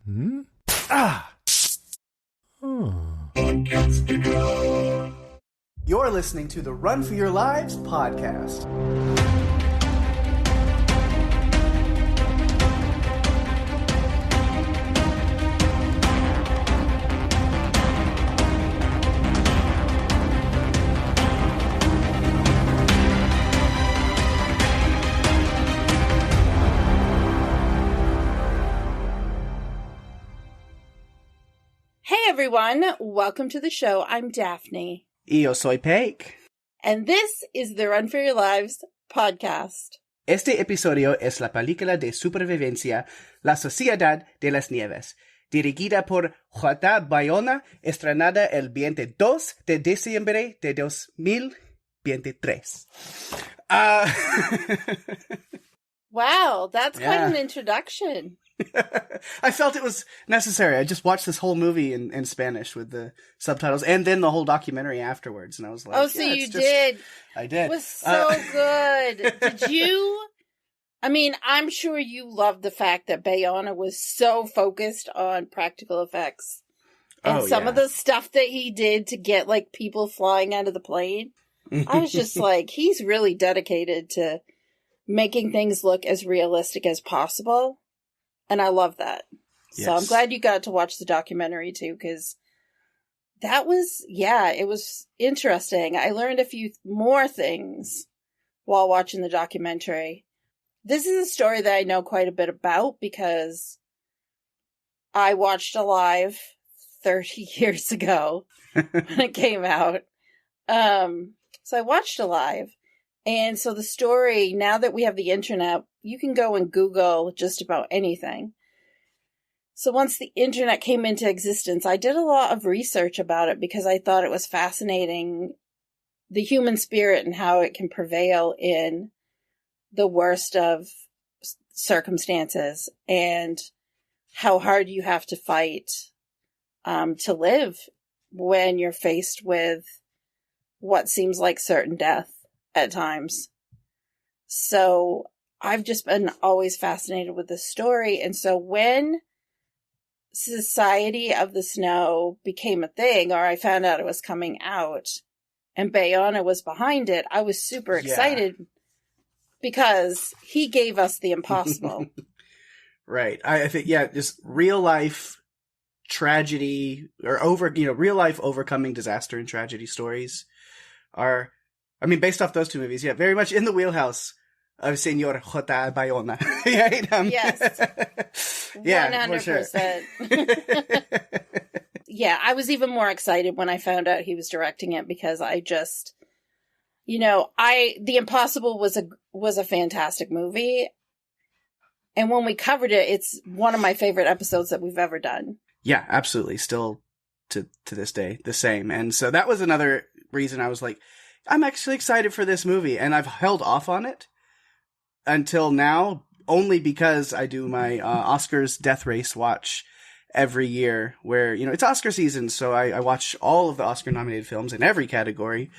Hmm? Ah! You're listening to the Run for Your Lives podcast. Hey everyone, welcome to the show. I'm Daphne. Yo soy Pake. And this is the Run for Your Lives podcast. Este episodio es la película de supervivencia La Sociedad de las Nieves, dirigida por JA Bayona, estrenada el 22 de diciembre de 2023. Wow, that's quite an introduction. I felt it was necessary. I just watched this whole movie in Spanish with the subtitles and then the whole documentary afterwards. And I was like, oh, so you did. I did. It was so good. Did you? I mean, I'm sure you loved the fact that Bayona was so focused on practical effects. And some of the stuff that he did to get like people flying out of the plane. I was just like, he's really dedicated to making things look as realistic as possible. And I love that. Yes. So I'm glad you got to watch the documentary too, because that was, it was interesting. I learned a few more things while watching the documentary. This is a story that I know quite a bit about because I watched Alive 30 years ago when it came out. So I watched Alive. And so the story, now that we have the internet, you can go and Google just about anything. So once the internet came into existence, I did a lot of research about it because I thought it was fascinating, the human spirit and how it can prevail in the worst of circumstances and how hard you have to fight to live when you're faced with what seems like certain death at times. So I've just been always fascinated with this story. And so when Society of the Snow became a thing, or I found out it was coming out, and Bayona was behind it, I was super excited because he gave us the impossible. Right. I think, just real life tragedy or real life overcoming disaster and tragedy stories are, based off those two movies, very much in the wheelhouse of Senor J. Bayona. Right? Yes. 100%. Sure. I was even more excited when I found out he was directing it because I just, The Impossible was a fantastic movie. And when we covered it, it's one of my favorite episodes that we've ever done. Yeah, absolutely. Still to this day, the same. And so that was another reason I was like, I'm actually excited for this movie, and I've held off on it until now, only because I do my Oscars Death Race watch every year, where, it's Oscar season, so I watch all of the Oscar-nominated films in every category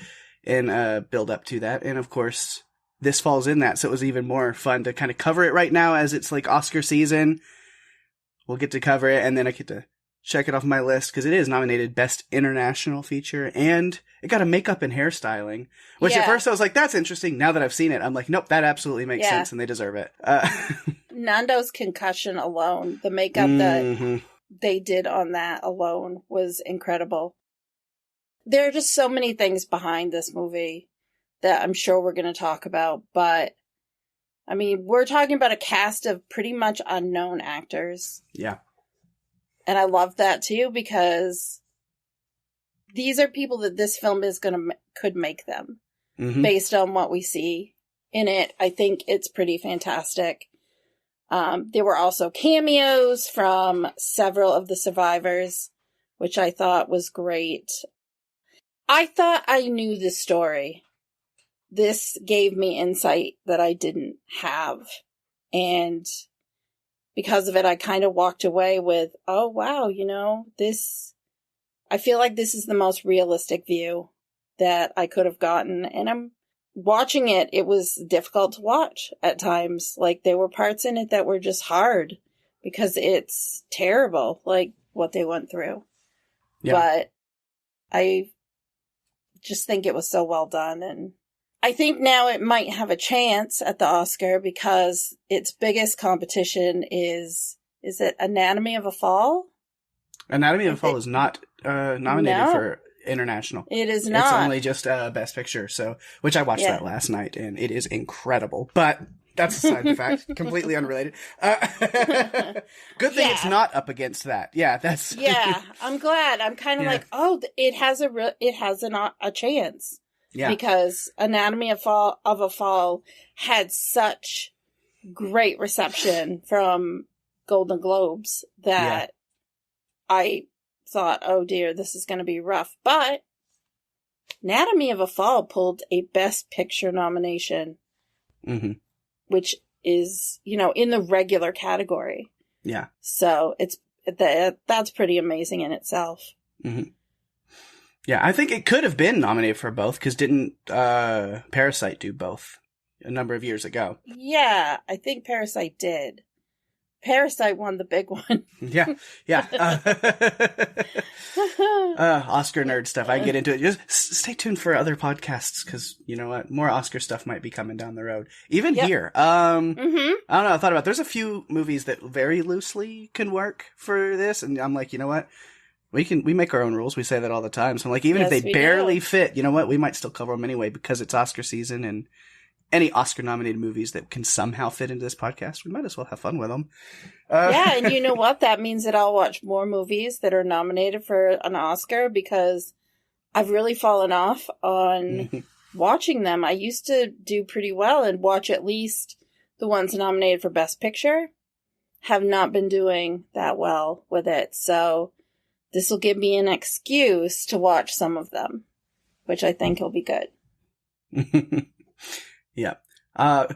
and build up to that. And, of course, this falls in that, so it was even more fun to kind of cover it right now as it's, like, Oscar season. We'll get to cover it, and then I get to check it off my list, because it is nominated Best International Feature, and it got a makeup and hairstyling, which at first I was like, that's interesting. Now that I've seen it, I'm like, nope, that absolutely makes sense, and they deserve it. Nando's concussion alone, the makeup that they did on that alone was incredible. There are just so many things behind this movie that I'm sure we're going to talk about, but, we're talking about a cast of pretty much unknown actors. Yeah. And I love that too, because these are people that this film could make them based on what we see in it. I think it's pretty fantastic. There were also cameos from several of the survivors, which I thought was great. I thought I knew the story. This gave me insight that I didn't have. And because of it, I kind of walked away with, oh, wow, I feel like this is the most realistic view that I could have gotten. And I'm watching it was difficult to watch at times. Like, there were parts in it that were just hard because it's terrible, like, what they went through. Yeah. But I just think it was so well done, and I think now it might have a chance at the Oscar because its biggest competition is it Anatomy of a Fall? Anatomy of a Fall is not nominated for international. It is not. It's only just Best Picture, so which I watched that last night, and it is incredible. But that's a side fact, completely unrelated. Good thing it's not up against that. Yeah, that's. Yeah, I'm glad. I'm kind of like, oh, it has a chance. Yeah, because Anatomy of a Fall had such great reception from Golden Globes that I thought, oh dear, this is going to be rough. But Anatomy of a Fall pulled a Best Picture nomination, which is, in the regular category. Yeah. So that's pretty amazing in itself. Mm-hmm. Yeah, I think it could have been nominated for both, because didn't Parasite do both a number of years ago? Yeah, I think Parasite did. Parasite won the big one. Yeah. Oscar nerd stuff. I get into it. Just stay tuned for other podcasts, because you know what? More Oscar stuff might be coming down the road. Even here. I don't know. I thought about it. There's a few movies that very loosely can work for this, and I'm like, you know what? We make our own rules. We say that all the time. So I'm like, even if they barely fit, you know what? We might still cover them anyway, because it's Oscar season, and any Oscar-nominated movies that can somehow fit into this podcast, we might as well have fun with them. Yeah, and you know what? That means that I'll watch more movies that are nominated for an Oscar, because I've really fallen off on watching them. I used to do pretty well and watch at least the ones nominated for Best Picture. Have not been doing that well with it, so this will give me an excuse to watch some of them, which I think will be good. Yeah.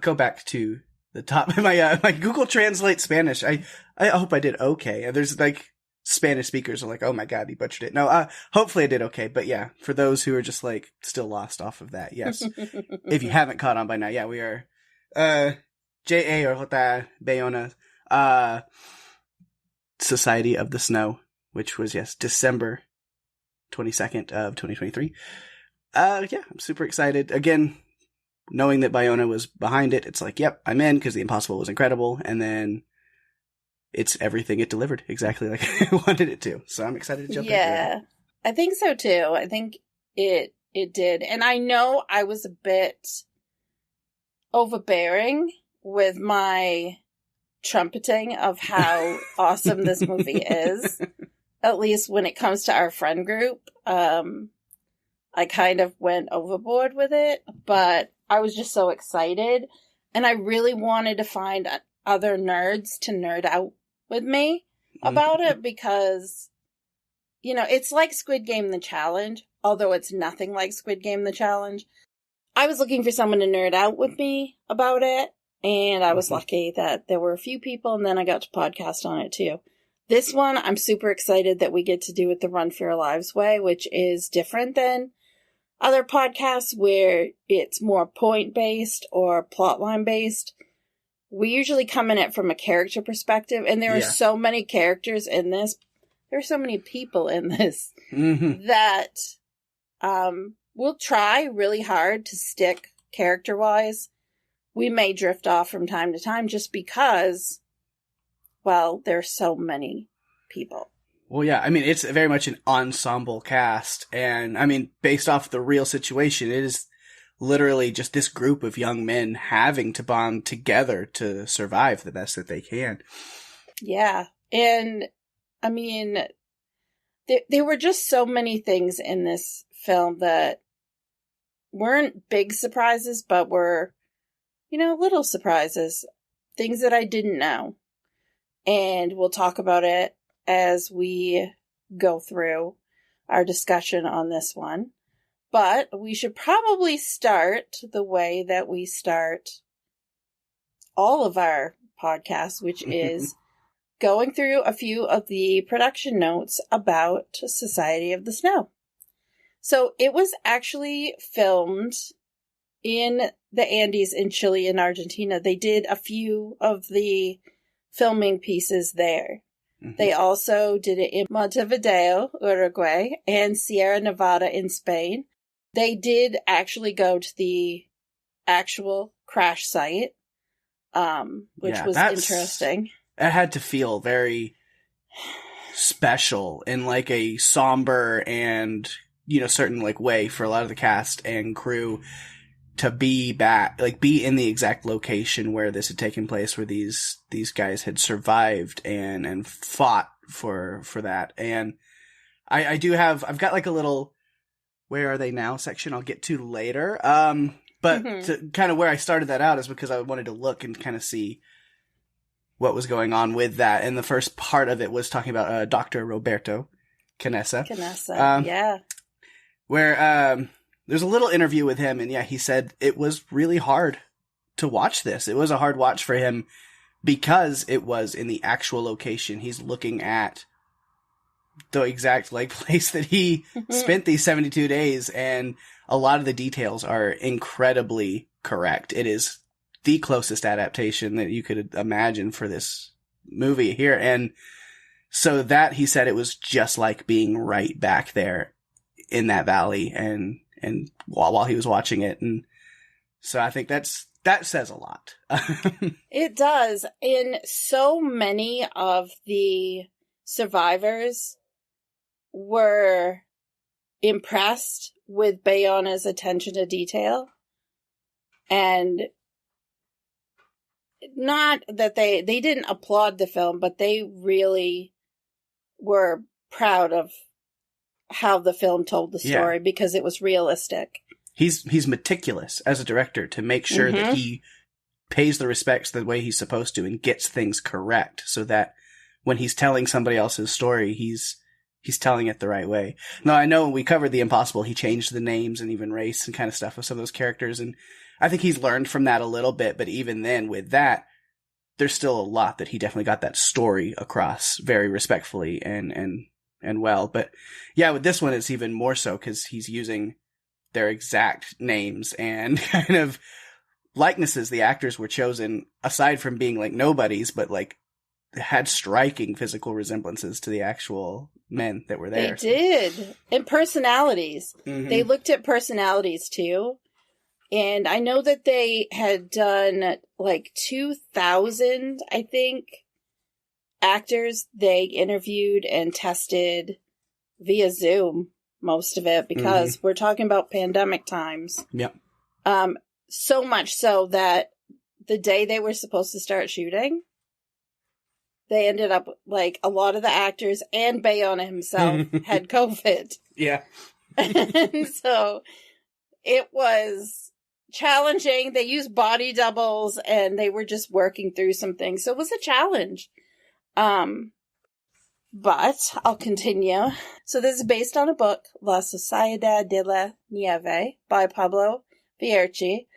Go back to the top. My Google Translate Spanish. I hope I did okay. There's like Spanish speakers are like, oh my God, you butchered it. No, hopefully I did okay. But yeah, for those who are just like still lost off of that, yes. If you haven't caught on by now, yeah, we are, JA Bayona, Society of the Snow, which was, December 22nd of 2023. Yeah, I'm super excited. Again, knowing that Bayona was behind it, it's like, yep, I'm in, because The Impossible was incredible, and then it's everything it delivered exactly like I wanted it to. So I'm excited to jump into it. Yeah, I think so too. I think it did. And I know I was a bit overbearing with my trumpeting of how awesome this movie is, at least when it comes to our friend group. I kind of went overboard with it, but I was just so excited, and I really wanted to find other nerds to nerd out with me about it, because, it's like Squid Game The Challenge, although it's nothing like Squid Game The Challenge. I was looking for someone to nerd out with me about it, and I was lucky that there were a few people, and then I got to podcast on it too. This one, I'm super excited that we get to do it the Run for Your Lives way, which is different than other podcasts where it's more point-based or plotline-based. We usually come in it from a character perspective, and there are so many characters in this. There are so many people in this that we'll try really hard to stick character-wise. We may drift off from time to time just because, well, there's so many people. Well, yeah, I mean, it's very much an ensemble cast, and I mean, based off the real situation, it is literally just this group of young men having to bond together to survive the best that they can. Yeah, and I mean, there were just so many things in this film that weren't big surprises, but were, little surprises, things that I didn't know, and we'll talk about it as we go through our discussion on this one. But we should probably start the way that we start all of our podcasts, which is going through a few of the production notes about Society of the Snow. So it was actually filmed in the Andes in Chile and Argentina. They did a few of the filming pieces there. Mm-hmm. They also did it in Montevideo, Uruguay, and Sierra Nevada in Spain. They did actually go to the actual crash site, which was interesting. It had to feel very special in like a somber and, certain like way for a lot of the cast and crew to be back, like be in the exact location where this had taken place, where these guys had survived and fought for that. And I've got like a little where are they now section I'll get to later. But to kind of where I started that out is because I wanted to look and kind of see what was going on with that. And the first part of it was talking about Dr. Roberto Canessa. Yeah. Where there's a little interview with him, and he said it was really hard to watch this. It was a hard watch for him because it was in the actual location. He's looking at the exact like place that he spent these 72 days, and a lot of the details are incredibly correct. It is the closest adaptation that you could imagine for this movie here. And so that he said it was just like being right back there in that valley and while he was watching it. And so I think that says a lot. It does. And so many of the survivors were impressed with Bayona's attention to detail. And not that they didn't applaud the film, but they really were proud of how the film told the story because it was realistic. He's meticulous as a director to make sure that he pays the respects the way he's supposed to and gets things correct, so that when he's telling somebody else's story, he's telling it the right way. Now, I know when we covered The Impossible, he changed the names and even race and kind of stuff of some of those characters, and I think he's learned from that a little bit, but even then with that, there's still a lot that he definitely got that story across very respectfully and well. But with this one, it's even more so because he's using their exact names and kind of likenesses. The actors were chosen aside from being like nobodies, but like had striking physical resemblances to the actual men that were there. They did. And personalities. They looked at personalities too. And I know that they had done like 2,000, I think, actors they interviewed and tested via Zoom, most of it, because we're talking about pandemic times. Yep. So much so that the day they were supposed to start shooting, they ended up, like, a lot of the actors and Bayona himself had COVID. Yeah. And so it was challenging. They used body doubles and they were just working through some things. So it was a challenge. But I'll continue. So this is based on a book, La Sociedad de la Nieve by Pablo Vierchi.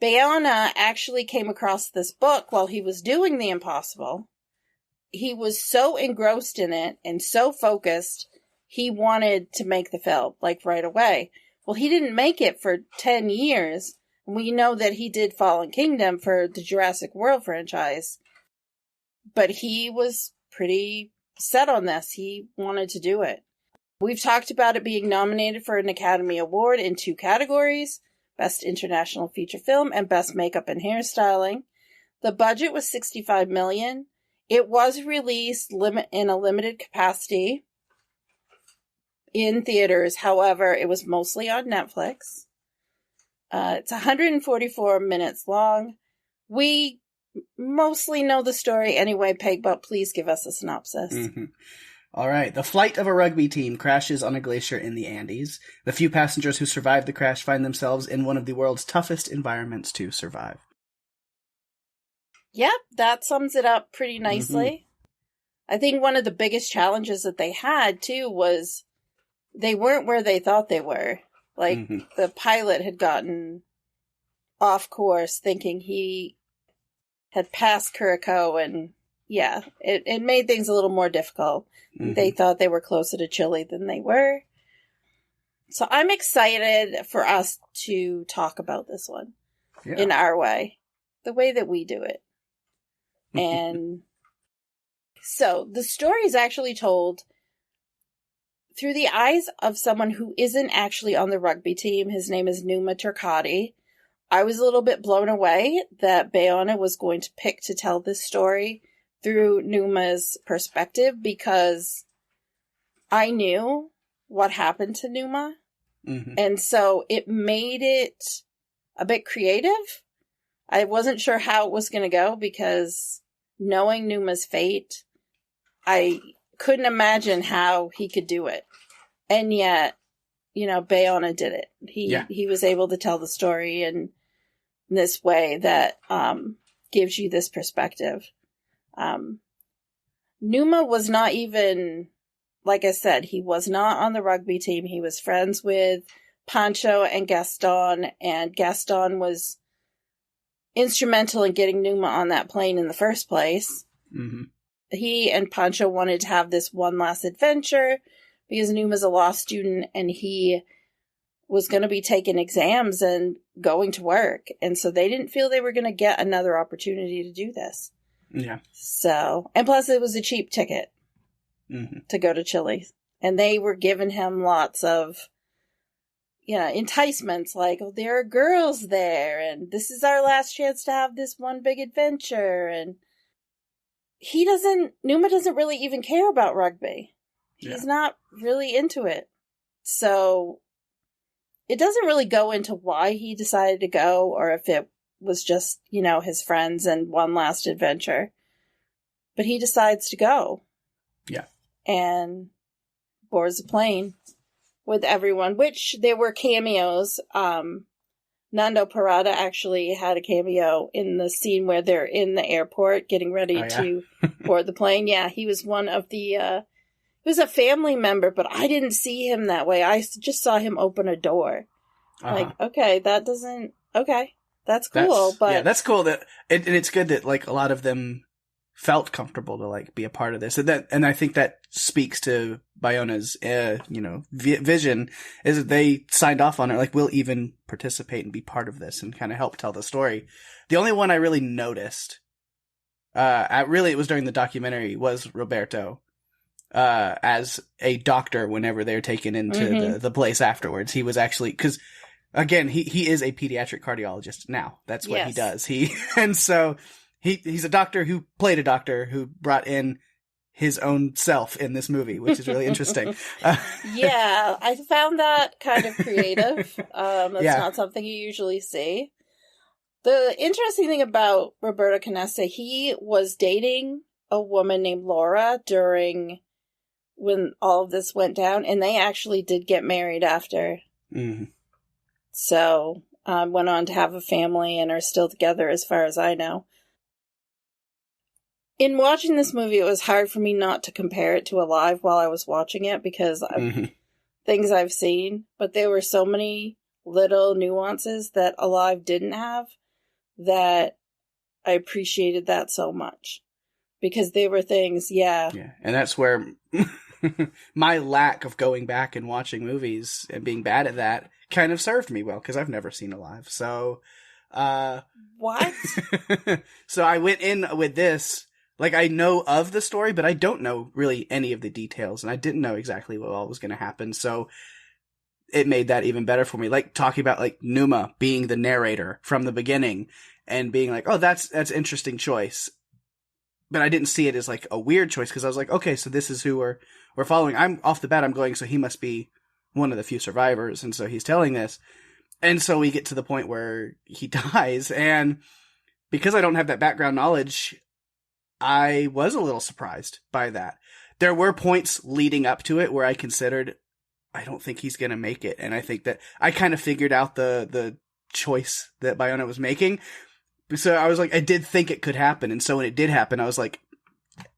Bayona actually came across this book while he was doing The Impossible. He was so engrossed in it and so focused, he wanted to make the film, like, right away. Well, he didn't make it for 10 years. We know that he did Fallen Kingdom for the Jurassic World franchise. But he was pretty set on this. He wanted to do it. We've talked about it being nominated for an Academy Award in 2 categories, Best International Feature Film and Best Makeup and Hairstyling. The budget was $65 million. It was released in a limited capacity in theaters. However, it was mostly on Netflix. It's 144 minutes long. We mostly know the story anyway, Peg, but please give us a synopsis. All right. The flight of a rugby team crashes on a glacier in the Andes. The few passengers who survive the crash find themselves in one of the world's toughest environments to survive. Yep, that sums it up pretty nicely. I think one of the biggest challenges that they had, too, was they weren't where they thought they were. Like, the pilot had gotten off course thinking he had passed Curacao, and it made things a little more difficult. They thought they were closer to Chile than they were. So I'm excited for us to talk about this one in our way, the way that we do it. And So the story is actually told through the eyes of someone who isn't actually on the rugby team. His name is Numa Turcotte. I was a little bit blown away that Bayona was going to pick to tell this story through Numa's perspective, because I knew what happened to Numa. Mm-hmm. And so it made it a bit creative. I wasn't sure how it was going to go, because knowing Numa's fate, I couldn't imagine how he could do it. And yet, Bayona did it. He was able to tell the story in this way that gives you this perspective. Numa was not even, like I said, he was not on the rugby team. He was friends with Pancho and Gaston was instrumental in getting Numa on that plane in the first place. Mm-hmm. He and Pancho wanted to have this one last adventure because Numa's a law student and he was going to be taking exams and going to work. And so they didn't feel they were going to get another opportunity to do this. Yeah. So, and plus it was a cheap ticket to go to Chile. And they were giving him lots of, enticements like, oh, there are girls there and this is our last chance to have this one big adventure. And Numa doesn't really even care about rugby. He's not really into it. So it doesn't really go into why he decided to go, or if it was just, his friends and one last adventure. But he decides to go. Yeah. And boards a plane with everyone, which there were cameos. Nando Parada actually had a cameo in the scene where they're in the airport getting ready to board the plane. Yeah, he was one of the, he was a family member, but I didn't see him that way. I just saw him open a door. Like, okay, that's cool. But that's cool and it's good that like a lot of them felt comfortable to like be a part of this. And I think that speaks to Bayona's, vision, is that they signed off on it. Like, we'll even participate and be part of this and kind of help tell the story. The only one I really noticed, it was during the documentary, was Roberto, as a doctor whenever they're taken into the place afterwards. He was actually, cause again, he is a pediatric cardiologist now. That's what he does. And so he's a doctor who played a doctor who brought in his own self in this movie, which is really interesting. Yeah, I found that kind of creative. That's not something you usually see. The interesting thing about Roberto Canessa, he was dating a woman named Laura during when all of this went down, and they actually did get married after. Mm-hmm. So, went on to have a family and are still together as far as I know. In watching this movie, it was hard for me not to compare it to Alive while I was watching it, because of things I've seen, but there were so many little nuances that Alive didn't have that I appreciated that so much, because they were things, and that's where my lack of going back and watching movies and being bad at that kind of served me well, because I've never seen Alive. So, what? So I went in with this, like, I know of the story, but I don't know really any of the details, and I didn't know exactly what all was going to happen. So it made that even better for me. Like, talking about, like, Numa being the narrator from the beginning and being like, oh, that's interesting choice. But I didn't see it as, like, a weird choice, because I was like, okay, so this is who we're following. I'm off the bat, I'm going, so he must be one of the few survivors, and so he's telling this. And so we get to the point where he dies, and because I don't have that background knowledge, I was a little surprised by that. There were points leading up to it where I considered, I don't think he's going to make it. And I think that I kind of figured out the choice that Bayona was making. So I was like, I did think it could happen. And so when it did happen, I was like,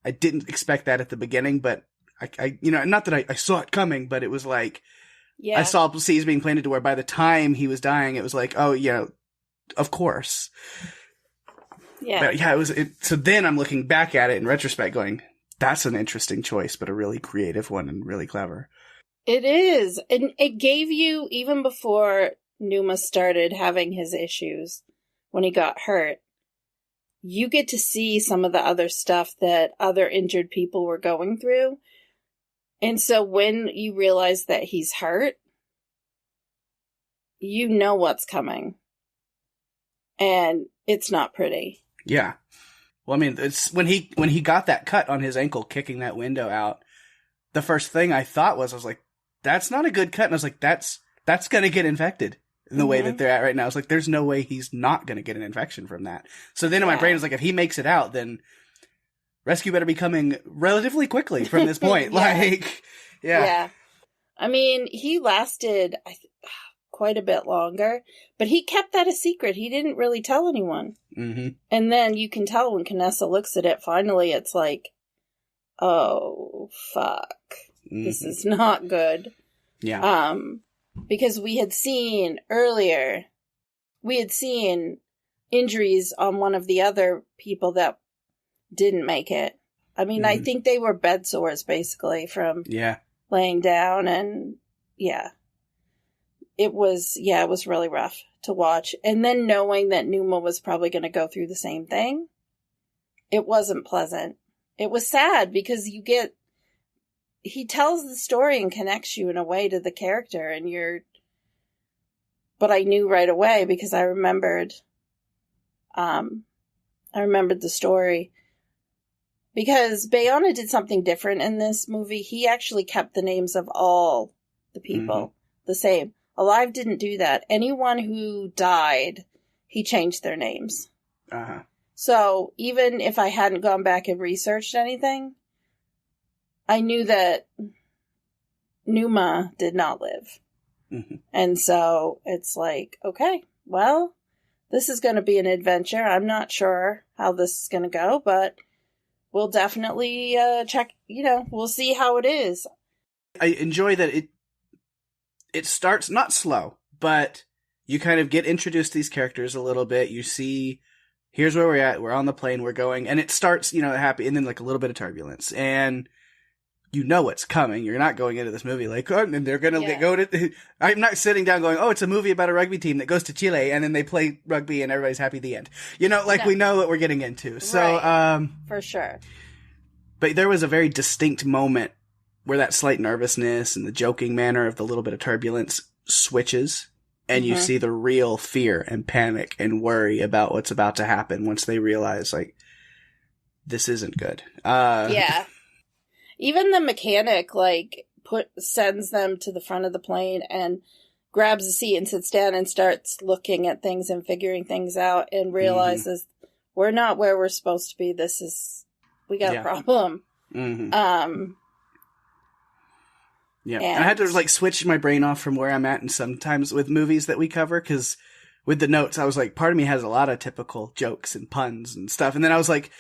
I didn't expect that at the beginning, but I not that I saw it coming, but it was like, I saw seeds being planted to where by the time he was dying, it was like, oh, of course. Yeah. But so then I'm looking back at it in retrospect going, that's an interesting choice, but a really creative one and really clever. It is. And it gave you, even before Numa started having his issues, when he got hurt, you get to see some of the other stuff that other injured people were going through. And so when you realize that he's hurt, you know what's coming. And it's not pretty. Yeah. Well, I mean, it's when he got that cut on his ankle kicking that window out, the first thing I thought was, I was like, that's not a good cut. And I was like, that's going to get infected in the way that they're at right now. I was like, there's no way he's not going to get an infection from that. So then in my brain, I was like, if he makes it out, then rescue better be coming relatively quickly from this point. Yeah. I mean, he lasted quite a bit longer, but he kept that a secret. He didn't really tell anyone. Mm-hmm. And then you can tell when Knessa looks at it, finally it's like, oh, fuck. Mm-hmm. This is not good. Yeah. Because we had seen injuries on one of the other people that didn't make it. I mean, I think they were bed sores, basically, from laying down, and it was really rough to watch. And then knowing that Numa was probably going to go through the same thing, it wasn't pleasant. It was sad because he tells the story and connects you in a way to the character, and but I knew right away because I remembered the story. Because Bayona did something different in this movie. He actually kept the names of all the people the same. Alive didn't do that. Anyone who died, he changed their names. Uh-huh. So even if I hadn't gone back and researched anything, I knew that Numa did not live. Mm-hmm. And so it's like, okay, well, this is going to be an adventure. I'm not sure how this is going to go, but we'll definitely check, we'll see how it is. I enjoy that it starts not slow, but you kind of get introduced to these characters a little bit. You see, here's where we're at. We're on the plane. We're going. And it starts, happy, and then like a little bit of turbulence. And you know what's coming. You're not going into this movie like, oh, and they're going to go to... I'm not sitting down going, oh, it's a movie about a rugby team that goes to Chile, and then they play rugby, and everybody's happy at the end. We know what we're getting into. So, right. For sure. But there was a very distinct moment where that slight nervousness and the joking manner of the little bit of turbulence switches, and you see the real fear and panic and worry about what's about to happen once they realize, like, this isn't good. Even the mechanic, sends them to the front of the plane and grabs a seat and sits down and starts looking at things and figuring things out and realizes we're not where we're supposed to be. We got a problem. Mm-hmm. And I had to switch my brain off from where I'm at, and sometimes with movies that we cover, because with the notes, I was like, part of me has a lot of typical jokes and puns and stuff, and then I was like,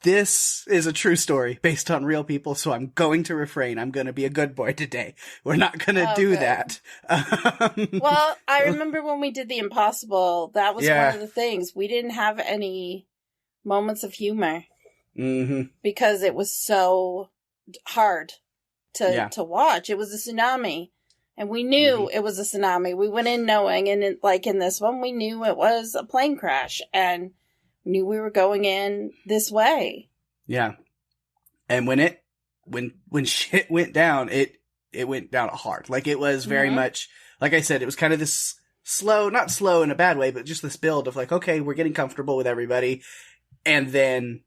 this is a true story based on real people, so I'm going to refrain. I'm going to be a good boy today. We're not going to do that. Well, I remember when we did The Impossible, that was one of the things. We didn't have any moments of humor because it was so hard to watch. It was a tsunami, and we knew it was a tsunami. We went in knowing, and in this one, we knew it was a plane crash, and knew we were going in this way. Yeah. And when shit went down, it went down hard. Like, it was very much, like I said, it was kind of this slow, not slow in a bad way, but just this build of like, okay, we're getting comfortable with everybody. And then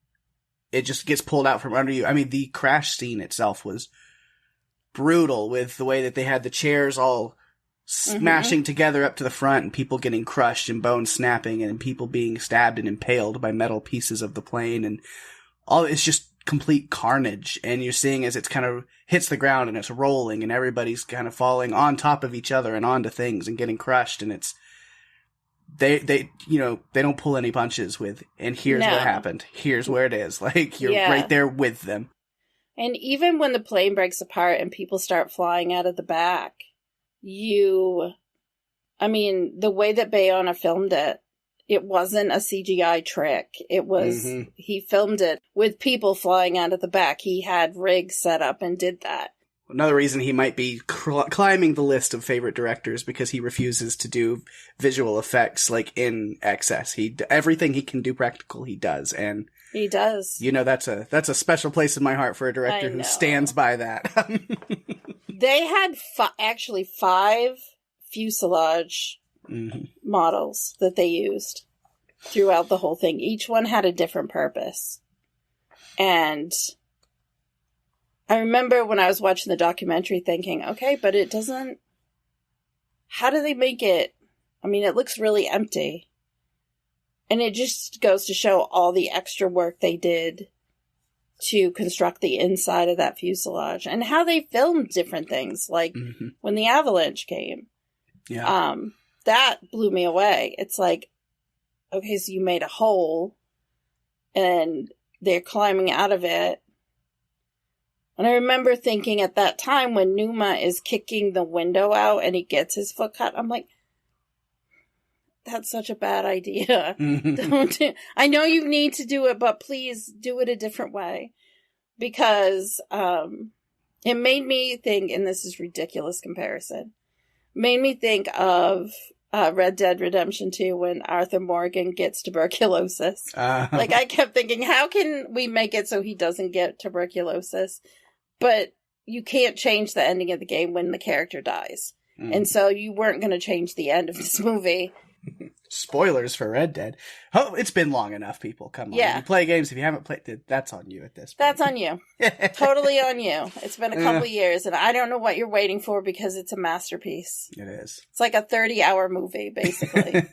it just gets pulled out from under you. I mean, the crash scene itself was brutal with the way that they had the chairs all smashing together up to the front, and people getting crushed and bones snapping, and people being stabbed and impaled by metal pieces of the plane, and all it's just complete carnage. And you're seeing as it's kind of hits the ground and it's rolling, and everybody's kind of falling on top of each other and onto things and getting crushed, and it's they don't pull any punches with, and here's what happened, here's where it is, like you're right there with them. And even when the plane breaks apart and people start flying out of the back, the way that Bayona filmed it, it wasn't a CGI trick. It was, he filmed it with people flying out of the back. He had rigs set up and did that. another reason he might be climbing the list of favorite directors, because he refuses to do visual effects like in excess. Everything he can do practical, he does, and he does. That's a special place in my heart for a director who stands by that. They had actually 5 fuselage models that they used throughout the whole thing. Each one had a different purpose. And I remember when I was watching the documentary thinking, okay, but it doesn't... How do they make it... I mean, it looks really empty. And it just goes to show all the extra work they did to construct the inside of that fuselage. And how they filmed different things, like when the avalanche came. Yeah. That blew me away. It's like, okay, so you made a hole, and they're climbing out of it. And I remember thinking at that time when Numa is kicking the window out and he gets his foot cut, I'm like, that's such a bad idea. I know you need to do it, but please do it a different way. Because it made me think, and this is ridiculous comparison, made me think of Red Dead Redemption 2 when Arthur Morgan gets tuberculosis. Like, I kept thinking, how can we make it so he doesn't get tuberculosis? But you can't change the ending of the game when the character dies. And so you weren't going to change the end of this movie. Spoilers for Red Dead. Oh, it's been long enough, people. Come on. Yeah. You play games. If you haven't played it, that's on you at this point. That's on you. Totally on you. It's been a couple years, and I don't know what you're waiting for because it's a masterpiece. It is. It's like a 30-hour movie, basically.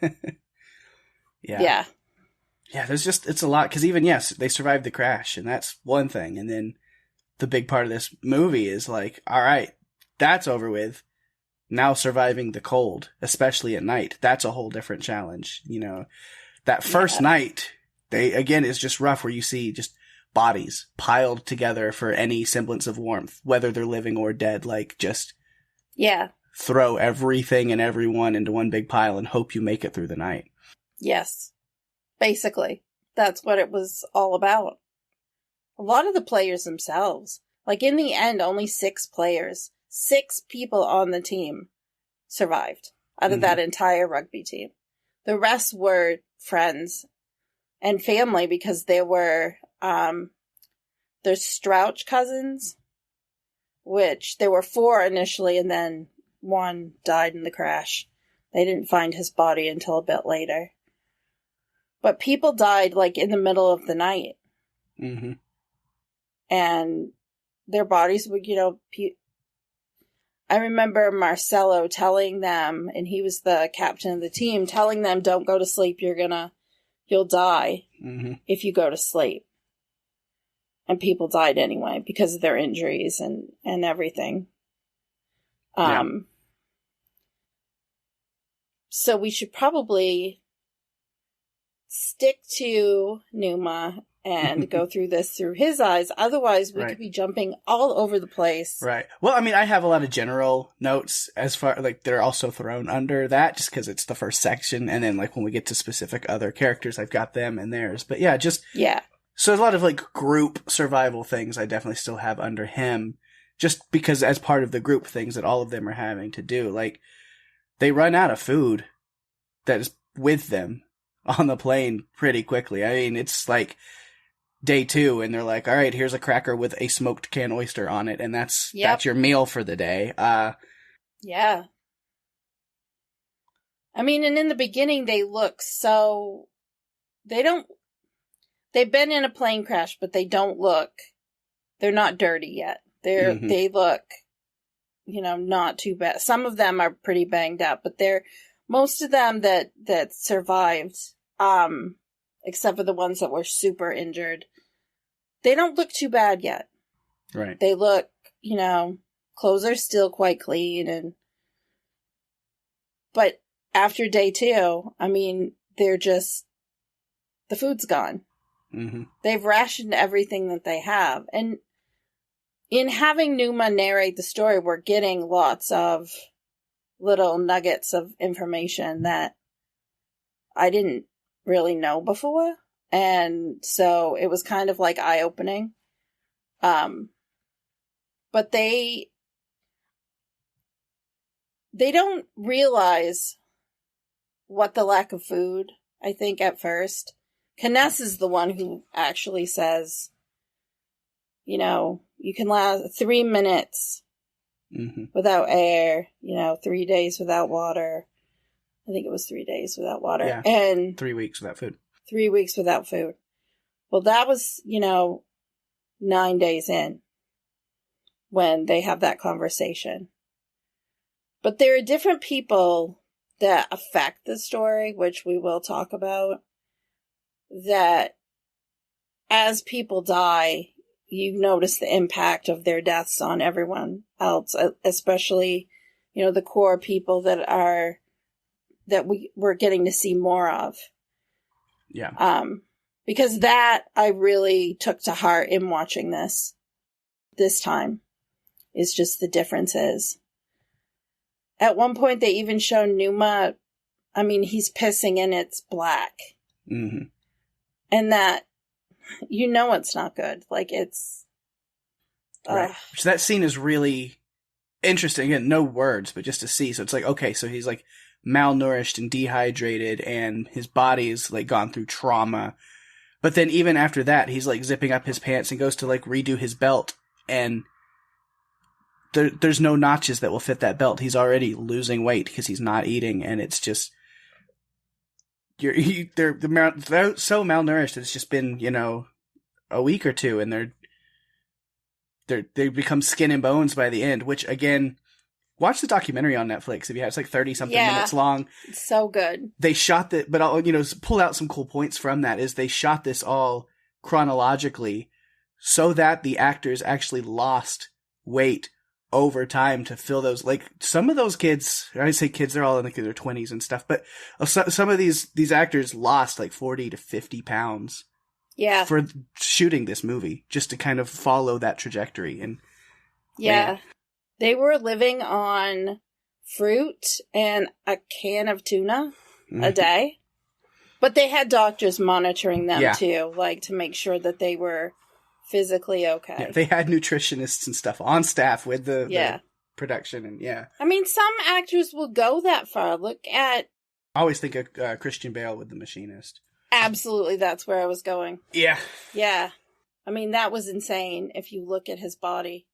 Yeah. Yeah, it's a lot. Because even, yes, they survived the crash, and that's one thing. And then the big part of this movie is like, all right, that's over with. Now surviving the cold, especially at night, that's a whole different challenge. You know, that first night, is just rough, where you see just bodies piled together for any semblance of warmth, whether they're living or dead. Like, just throw everything and everyone into one big pile and hope you make it through the night. Yes. Basically. That's what it was all about. A lot of the players themselves, like in the end, only 6 players. 6 people on the team survived out of that entire rugby team. The rest were friends and family, because they were, their Strouch cousins, which there were 4 initially, and then 1 died in the crash. They didn't find his body until a bit later. But people died, like, in the middle of the night. And their bodies would, I remember Marcelo telling them, and he was the captain of the team, telling them, don't go to sleep, you'll die if you go to sleep. And people died anyway because of their injuries and everything. So we should probably stick to Numa and go through this through his eyes. Otherwise, we could be jumping all over the place. Right. Well, I mean, I have a lot of general notes as far, like, they're also thrown under that just because it's the first section. And then, like, when we get to specific other characters, I've got them and theirs. But yeah, so there's a lot of, like, group survival things I definitely still have under him, just because as part of the group things that all of them are having to do. Like, they run out of food that is with them on the plane pretty quickly. I mean, it's like day 2, and they're like, all right, here's a cracker with a smoked canned oyster on it, and that's your meal for the day. Yeah. I mean, and in the beginning, they look so... They've been in a plane crash, but they don't look... They're not dirty yet. They look, not too bad. Some of them are pretty banged up, but most of them that survived, except for the ones that were super injured, they don't look too bad yet. Right. They look, clothes are still quite clean, but after day 2, I mean, the food's gone. They've rationed everything that they have. And in having Numa narrate the story, we're getting lots of little nuggets of information that I didn't really know before. And so it was kind of like eye-opening. But they they don't realize what the lack of food, I think, at first. Kness is the one who actually says, you know, you can last 3 minutes without air, 3 days without water. I think it was 3 days without water. Yeah. And 3 weeks without food. 3 weeks without food. Well, that was, 9 days in when they have that conversation. But there are different people that affect the story, which we will talk about, that as people die, you notice the impact of their deaths on everyone else, especially, the core people that we're getting to see more of. Yeah. Because that I really took to heart in watching this time, is just the differences. At one point, they even show Numa, he's pissing and it's black. Mm-hmm. And that, it's not good. Like, it's... Right. So that scene is really interesting. Again, no words, but just to see. So it's like, okay, so he's like malnourished and dehydrated and his body is like gone through trauma. But then even after that, he's like zipping up his pants and goes to like redo his belt, and there's no notches that will fit that belt. He's already losing weight because he's not eating, and it's just they're so malnourished. It's just been a week or two, and they become skin and bones by the end. Which again, watch the documentary on Netflix if you have. It's like 30-something minutes long. It's so good. They shot that, but I'll pull out some cool points from that. Is they shot this all chronologically so that the actors actually lost weight over time to fill those. Like some of those kids, I say kids, they're all in their 20s and stuff, but some of these actors lost like 40 to 50 pounds. Yeah. For shooting this movie, just to kind of follow that trajectory. And yeah. They were living on fruit and a can of tuna a day. But they had doctors monitoring them too, like to make sure that they were physically okay. Yeah, they had nutritionists and stuff on staff with the production, and some actors will go that far. Look at... I always think of Christian Bale with The Machinist. Absolutely, that's where I was going. Yeah. Yeah. That was insane if you look at his body.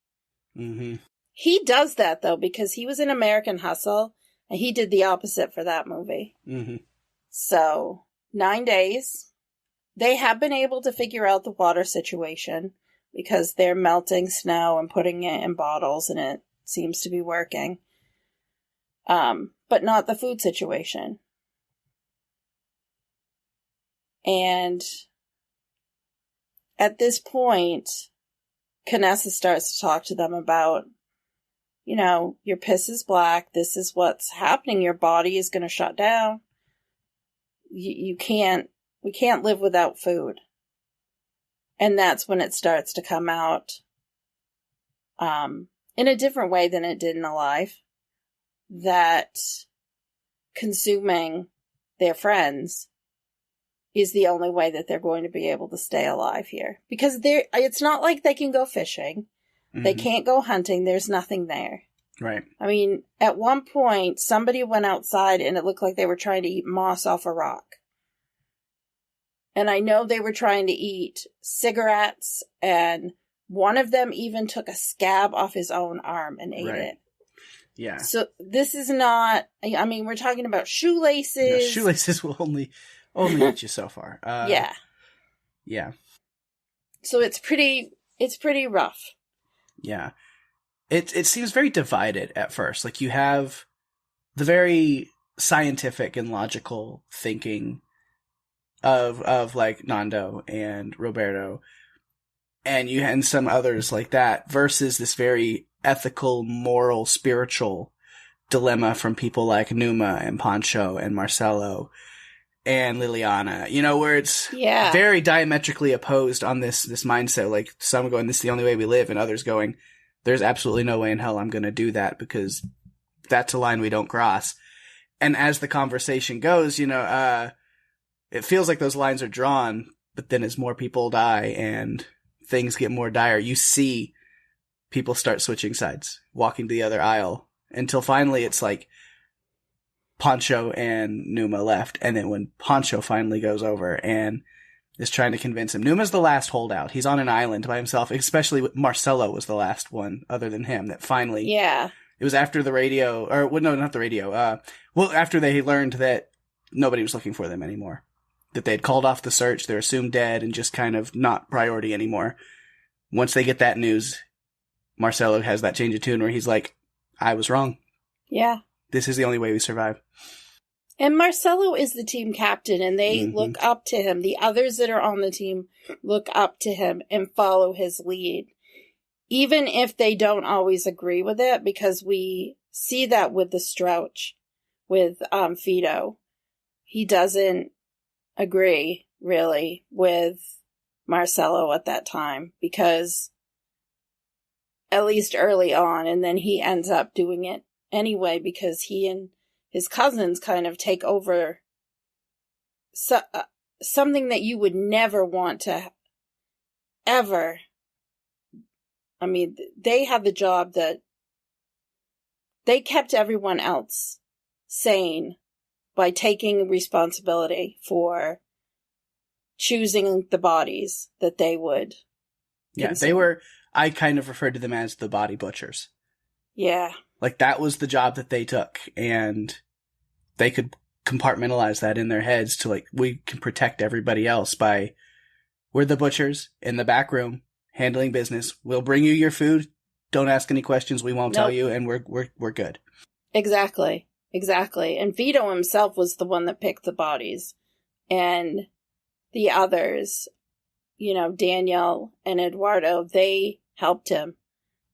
Mm-hmm. He does that, though, because he was in American Hustle, and he did the opposite for that movie. Mm-hmm. So, 9 days. They have been able to figure out the water situation, because they're melting snow and putting it in bottles, and it seems to be working. But not the food situation. And at this point, Knessa starts to talk to them about, your piss is black. This is what's happening. Your body is going to shut down. We can't live without food. And that's when it starts to come out, in a different way than it did in Alive, that consuming their friends is the only way that they're going to be able to stay alive here. Because it's not like they can go fishing. Mm-hmm. They can't go hunting. There's nothing there. Right. At one point, somebody went outside and it looked like they were trying to eat moss off a rock. And I know they were trying to eat cigarettes, and one of them even took a scab off his own arm and ate it. Yeah. So this is not, we're talking about shoelaces. No, shoelaces will only get you so far. Yeah. Yeah. So it's pretty rough. Yeah. It seems very divided at first. Like you have the very scientific and logical thinking of like Nando and Roberto and some others like that versus this very ethical, moral, spiritual dilemma from people like Numa and Pancho and Marcelo and Liliana, where it's very diametrically opposed on this mindset. Like some going, this is the only way we live, and others going, there's absolutely no way in hell I'm going to do that because that's a line we don't cross. And as the conversation goes, it feels like those lines are drawn, but then as more people die and things get more dire, you see people start switching sides, walking to the other aisle, until finally it's like Poncho and Numa left. And then when Poncho finally goes over and is trying to convince him, Numa's the last holdout. He's on an island by himself, especially Marcelo was the last one other than him that finally. Yeah. It was after the radio, or well, no, not the radio. After they learned that nobody was looking for them anymore. That they had called off the search, they're assumed dead and just kind of not priority anymore. Once they get that news, Marcelo has that change of tune where he's like, I was wrong. Yeah. This is the only way we survive. And Marcelo is the team captain, and they look up to him. The others that are on the team look up to him and follow his lead. Even if they don't always agree with it, because we see that with the Strouch, with Fido. He doesn't agree, really, with Marcelo at that time, because at least early on, and then he ends up doing it anyway, because he and his cousins kind of take over something that you would never want to ever. I mean, they had the job that they kept everyone else sane by taking responsibility for choosing the bodies that they would consume. I kind of referred to them as the body butchers. Yeah. Like, that was the job that they took, and they could compartmentalize that in their heads to, like, we can protect everybody else by, we're the butchers in the back room, handling business. We'll bring you your food. Don't ask any questions. We won't tell you, and we're good. Exactly. And Vito himself was the one that picked the bodies. And the others, Daniel and Eduardo, they helped him.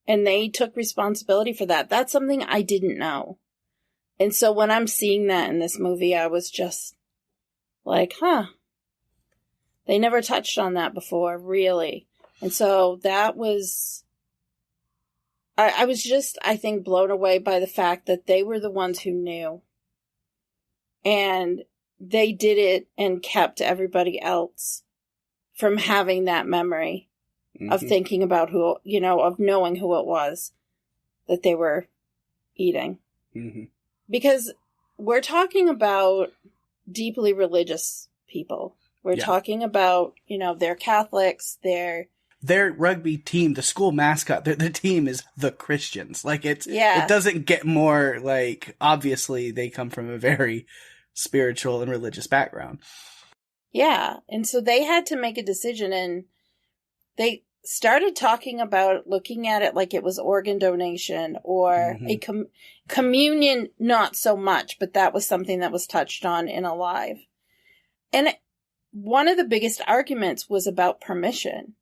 And they took responsibility for that. That's something I didn't know. And so when I'm seeing that in this movie, I was just like, they never touched on that before, really. And so that was, I was just, I think, blown away by the fact that they were the ones who knew. And they did it and kept everybody else from having that memory of thinking about who, of knowing who it was that they were eating. Mm-hmm. Because we're talking about deeply religious people. We're talking about, they're Catholics, their rugby team, the school mascot, the team is the Christians. Like, it doesn't get more, like, obviously they come from a very spiritual and religious background. Yeah. And so they had to make a decision, and they started talking about looking at it like it was organ donation or a communion, not so much, but that was something that was touched on in Alive. And one of the biggest arguments was about permission.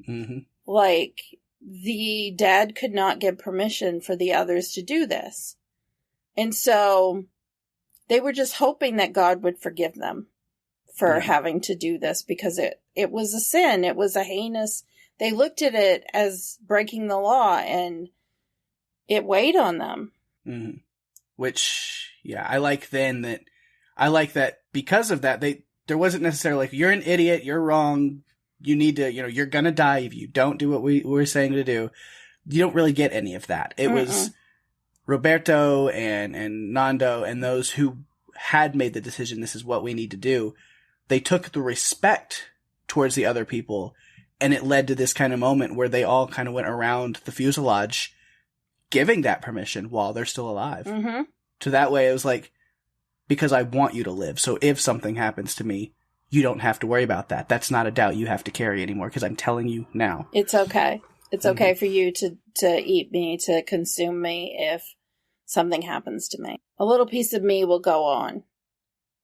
Mm-hmm. Like, the dad could not get permission for the others to do this. And so they were just hoping that God would forgive them for having to do this, because it was a sin. It was a heinous. They looked at it as breaking the law, and it weighed on them. Mm-hmm. Which, I like that because of that, there wasn't necessarily like, you're an idiot, you're wrong, you need to, you're gonna die if you don't do what we're saying to do. You don't really get any of that. It was Roberto and Nando and those who had made the decision, this is what we need to do. They took the respect towards the other people, and it led to this kind of moment where they all kind of went around the fuselage giving that permission while they're still alive. Mm-hmm. So that way it was like, because I want you to live. So if something happens to me, you don't have to worry about that. That's not a doubt you have to carry anymore, because I'm telling you now. It's okay. It's okay for you to eat me, to consume me if something happens to me. A little piece of me will go on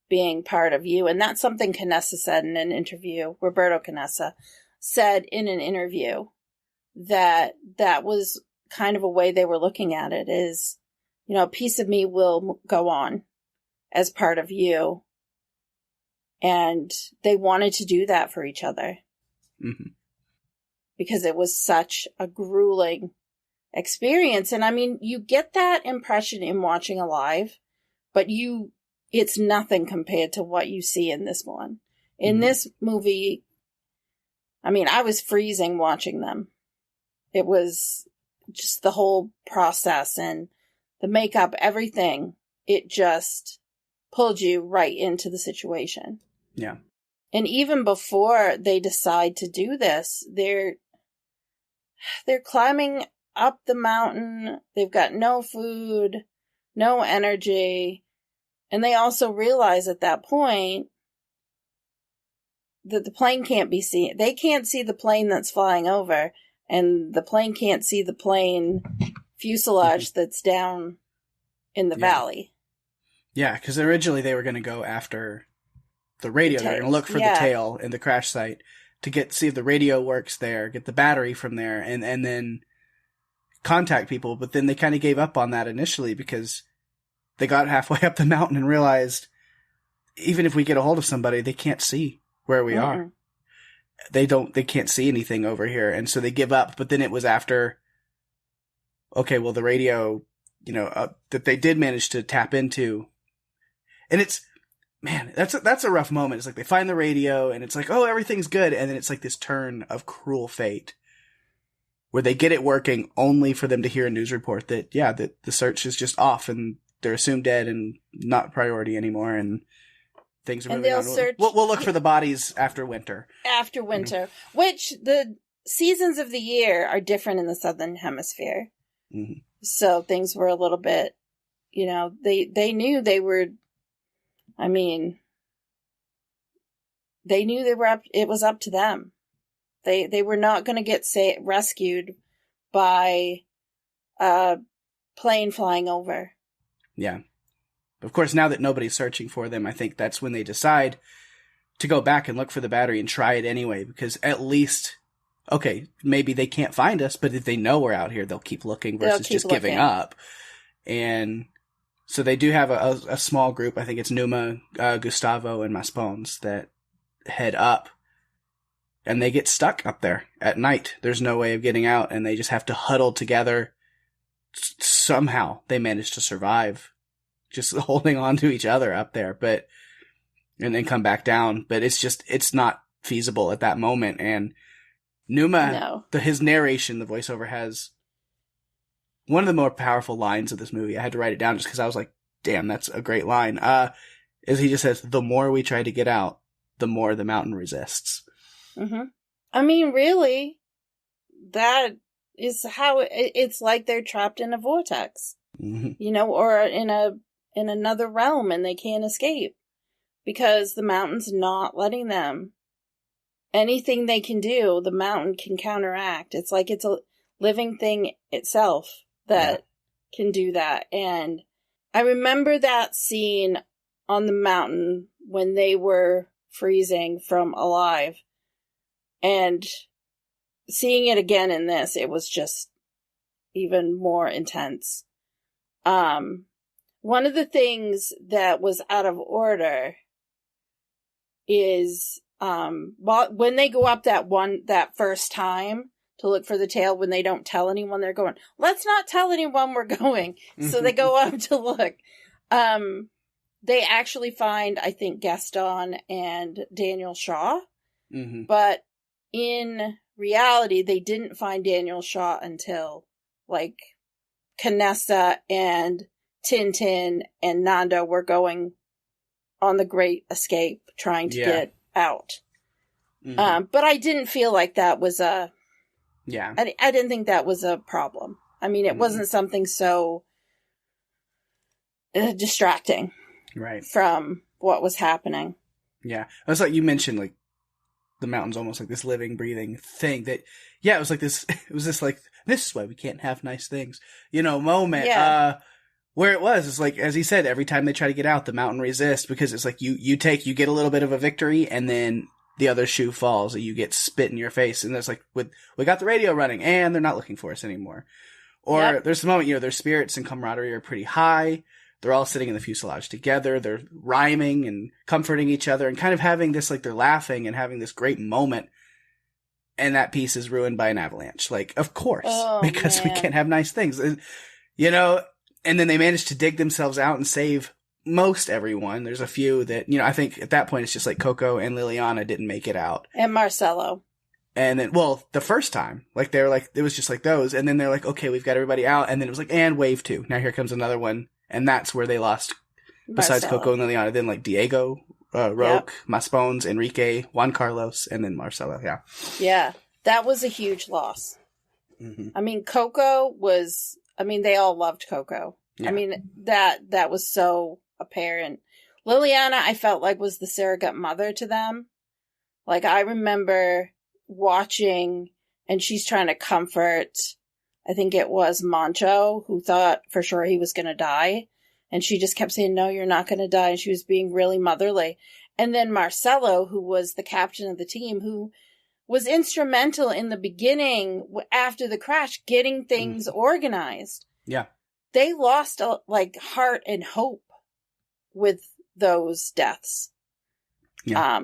being part of you. And that's something Canessa said in an interview. Roberto Canessa said in an interview that was kind of a way they were looking at it, is, a piece of me will go on as part of you. And they wanted to do that for each other. Mm-hmm. Because it was such a grueling experience. And I mean, you get that impression in watching Alive, but it's nothing compared to what you see in this one. In this movie, I mean, I was freezing watching them. It was just the whole process and the makeup, everything, it just pulled you right into the situation. Yeah. And even before they decide to do this, they're climbing up the mountain. They've got no food, no energy. And they also realize at that point that the plane can't be seen. They can't see the plane that's flying over, and the plane can't see the plane fuselage that's down in the valley. Yeah, because originally they were going to go after the radio. They're going to look for the tail in the crash site to see if the radio works there, get the battery from there, and then contact people. But then they kind of gave up on that initially because they got halfway up the mountain and realized even if we get a hold of somebody, they can't see where we are. They can't see anything over here. And so they give up. But then it was after, okay, well, the radio, that they did manage to tap into. And it's, man, that's a rough moment. It's like they find the radio and it's like, oh, everything's good. And then it's like this turn of cruel fate where they get it working only for them to hear a news report that, that the search is just off and they're assumed dead and not priority anymore. And things are moving on. We'll look for the bodies after winter. After winter, which the seasons of the year are different in the Southern Hemisphere. Mm-hmm. So things were a little bit, they knew they were, they knew it was up to them. They were not going to get rescued by a plane flying over. Yeah. Of course, now that nobody's searching for them, I think that's when they decide to go back and look for the battery and try it anyway, because at least, okay, maybe they can't find us, but if they know we're out here, they'll keep looking versus just giving up. And so they do have a small group. I think it's Numa, Gustavo, and Maspones that head up, and they get stuck up there at night. There's no way of getting out, and they just have to huddle together. Somehow they manage to survive, just holding on to each other up there, and then come back down. But it's not feasible at that moment. And Numa, his narration, the voiceover has one of the more powerful lines of this movie. I had to write it down just because I was like, damn, that's a great line. Is he just says, the more we try to get out, the more the mountain resists. Mm-hmm. Really, that is how it's like they're trapped in a vortex, or in another realm and they can't escape because the mountain's not letting them. Anything they can do, the mountain can counteract. It's like it's a living thing itself that can do that. And I remember that scene on the mountain when they were freezing from Alive, and seeing it again in this, it was just even more intense. One of the things that was out of order is when they go up that first time to look for the tail, when they don't tell anyone they're going, let's not tell anyone we're going. So they go up to look. They actually find, I think, Gaston and Daniel Shaw. Mm-hmm. But in reality, they didn't find Daniel Shaw until like Canessa and Tintin and Nando were going on the Great Escape trying to get out. Mm-hmm. But I didn't feel like that was I didn't think that was a problem. It wasn't something so distracting from what was happening. Yeah. It was like you mentioned, like, the mountain's almost like this living, breathing thing that, it was like this, like, this is why we can't have nice things, moment. Yeah. Where it was, it's like, as he said, every time they try to get out, the mountain resists because it's like you get a little bit of a victory and then the other shoe falls and you get spit in your face. And it's like, we got the radio running and they're not looking for us anymore. Or there's the moment, their spirits and camaraderie are pretty high. They're all sitting in the fuselage together. They're rhyming and comforting each other and kind of having this, like, they're laughing and having this great moment. And that piece is ruined by an avalanche. Like, of course, because we can't have nice things, and then they manage to dig themselves out and save most everyone. There's a few that, I think at that point it's just like Coco and Liliana didn't make it out. And Marcelo. And then, well, the first time, like, they were like, it was just like those. And then they're like, okay, we've got everybody out. And then it was like, and wave 2. Now here comes another one. And that's where they lost, besides Marcelo. Coco and Liliana, then like Diego, Roque, Maspones, Enrique, Juan Carlos, and then Marcelo. Yeah. Yeah. That was a huge loss. Mm-hmm. I mean, Coco was, I mean, they all loved Coco. Yeah. I mean, that was so apparent. Liliana, I felt like, was the surrogate mother to them. Like, I remember watching, and she's trying to comfort, I think it was Moncho, who thought for sure he was going to die. And she just kept saying, no, you're not going to die. And she was being really motherly. And then Marcelo, who was the captain of the team, who was instrumental in the beginning, after the crash, getting things organized. Yeah. They lost, like, heart and hope with those deaths. Yeah.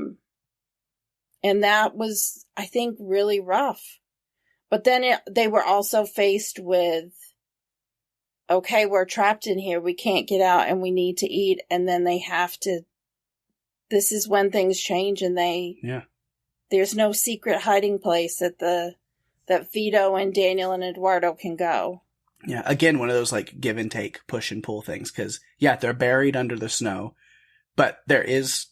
And that was, I think, really rough. But then they were also faced with, okay, we're trapped in here. We can't get out and we need to eat. And then they have to, this is when things change and there's no secret hiding place that Vito and Daniel and Eduardo can go. Yeah. Again, one of those like give and take, push and pull things. Cause they're buried under the snow, but there is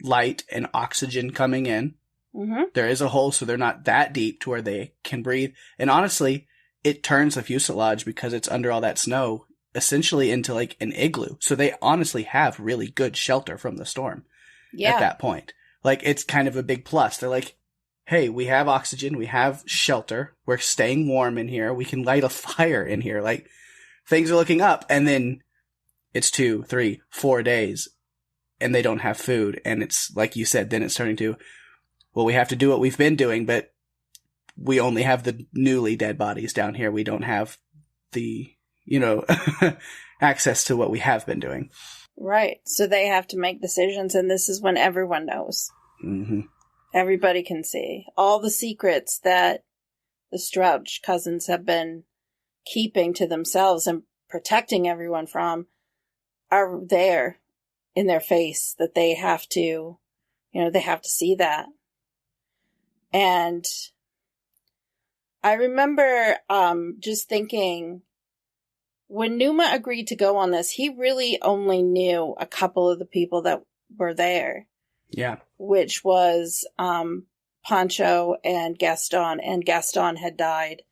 light and oxygen coming in. Mm-hmm. There is a hole, so they're not that deep to where they can breathe. And honestly, it turns the fuselage, because it's under all that snow, essentially into like an igloo. So they honestly have really good shelter from the storm at that point. Like, it's kind of a big plus. They're like, hey, we have oxygen, we have shelter, we're staying warm in here, we can light a fire in here. Like, things are looking up. And then it's 2, 3, 4 days and they don't have food. And it's like you said, then it's turning to, well, we have to do what we've been doing, but we only have the newly dead bodies down here. We don't have the, access to what we have been doing. Right. So they have to make decisions, and this is when everyone knows. Mm-hmm. Everybody can see. All the secrets that the Strouch cousins have been keeping to themselves and protecting everyone from are there in their face, that they have to, they have to see that. And I remember just thinking, when Numa agreed to go on this, he really only knew a couple of the people that were there. Yeah. Which was Pancho and Gaston had died.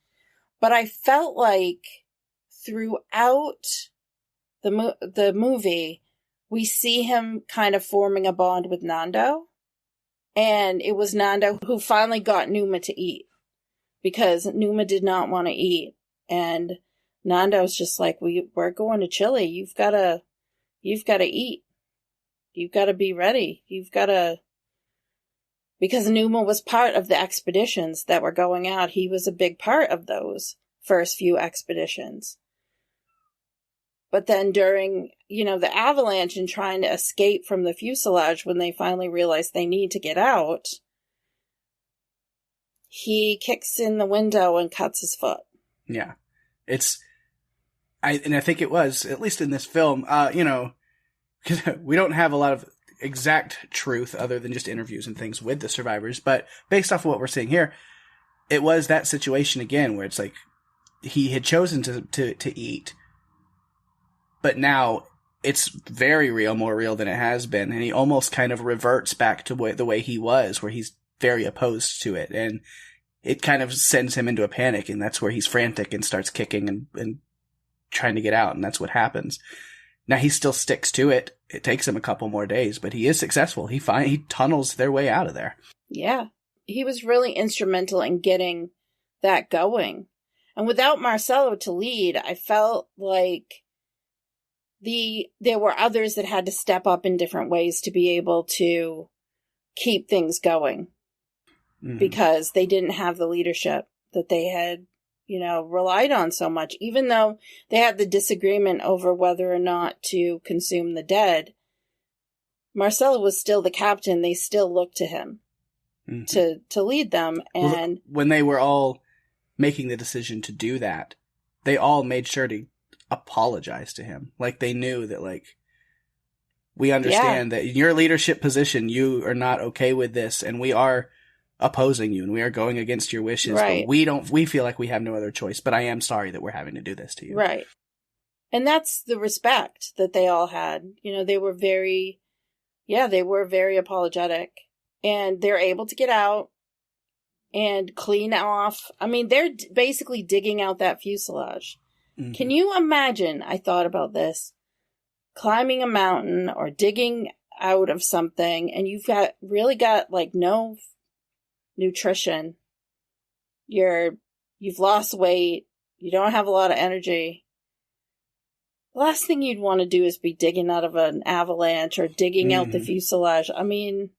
But I felt like throughout the movie, we see him kind of forming a bond with Nando. And it was Nando who finally got Numa to eat, because Numa did not want to eat. And Nando's just like, we're going to Chile. You've got to eat. You've got to be ready. Because Numa was part of the expeditions that were going out. He was a big part of those first few expeditions. But then during, the avalanche and trying to escape from the fuselage, when they finally realize they need to get out, he kicks in the window and cuts his foot. Yeah. I think it was, at least in this film, because we don't have a lot of exact truth other than just interviews and things with the survivors, but based off of what we're seeing here, it was that situation again where it's like he had chosen to eat, but now it's very real, more real than it has been, and he almost kind of reverts back to the way he was, where he's very opposed to it, and it kind of sends him into a panic, and that's where he's frantic and starts kicking and trying to get out, and that's what happens. Now he still sticks to it. It takes him a couple more days, but he is successful. He tunnels their way out of there. Yeah. He was really instrumental in getting that going. And without Marcelo to lead, I felt like there were others that had to step up in different ways to be able to keep things going. Mm-hmm. Because they didn't have the leadership that they had, relied on so much. Even though they had the disagreement over whether or not to consume the dead, Marcelo was still the captain. They still looked to him to lead them. And when they were all making the decision to do that, they all made sure to apologize to him. Like, they knew that, like, we understand that in your leadership position, you are not okay with this, and we are opposing you and we are going against your wishes, right. but we feel like we have no other choice, but I am sorry that we're having to do this to you. Right. And that's the respect that they all had. They were very apologetic, and they're able to get out and clean off. I mean, they're basically digging out that fuselage. Mm-hmm. Can you imagine? I thought about this. Climbing a mountain or digging out of something, and you've really got like no nutrition. You've lost weight. You don't have a lot of energy. The last thing you'd want to do is be digging out of an avalanche or digging out the fuselage. I mean,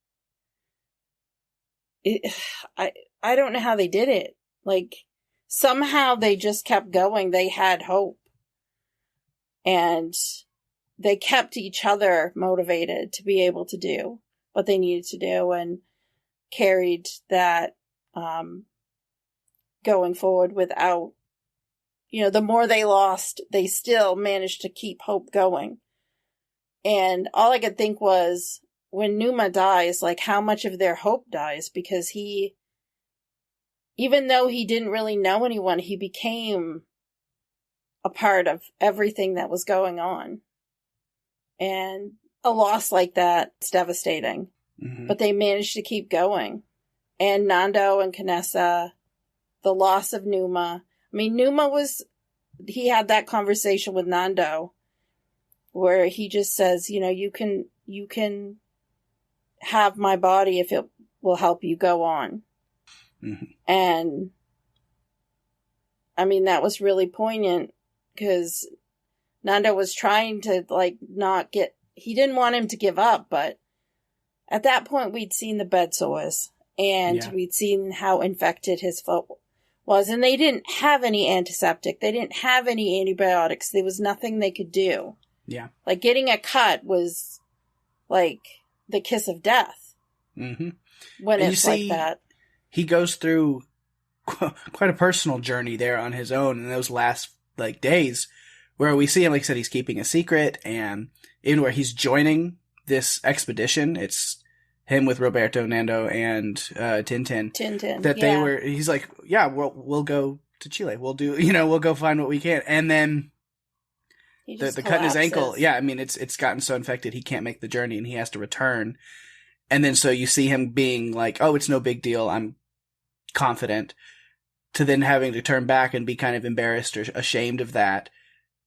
I don't know how they did it. Like, somehow they just kept going. They had hope. And they kept each other motivated to be able to do what they needed to do and carried that going forward without, the more they lost, they still managed to keep hope going. And all I could think was, when Numa dies, like, how much of their hope dies, because even though he didn't really know anyone, he became a part of everything that was going on. And a loss like that, it's devastating. Mm-hmm. But they managed to keep going. And Nando and Kanessa, the loss of Numa. I mean, he had that conversation with Nando where he just says, you can have my body if it will help you go on. Mm-hmm. And I mean, that was really poignant because Nando was trying to he didn't want him to give up, but at that point we'd seen the bed sores and we'd seen how infected his foot was, and they didn't have any antiseptic. They didn't have any antibiotics. There was nothing they could do. Yeah. Like, getting a cut was like the kiss of death. Mm-hmm. When and it's like that. He goes through quite a personal journey there on his own in those last days, where we see him, like I said, he's keeping a secret, and even where he's joining this expedition, it's him with Roberto, Nando, and Tintin. That they were. He's like, yeah, we'll go to Chile. We'll do. We'll go find what we can, and then the cut in his ankle. Yeah, I mean, it's gotten so infected he can't make the journey, and he has to return. And then so you see him being like, oh, it's no big deal. I'm confident. To then having to turn back and be kind of embarrassed or ashamed of that.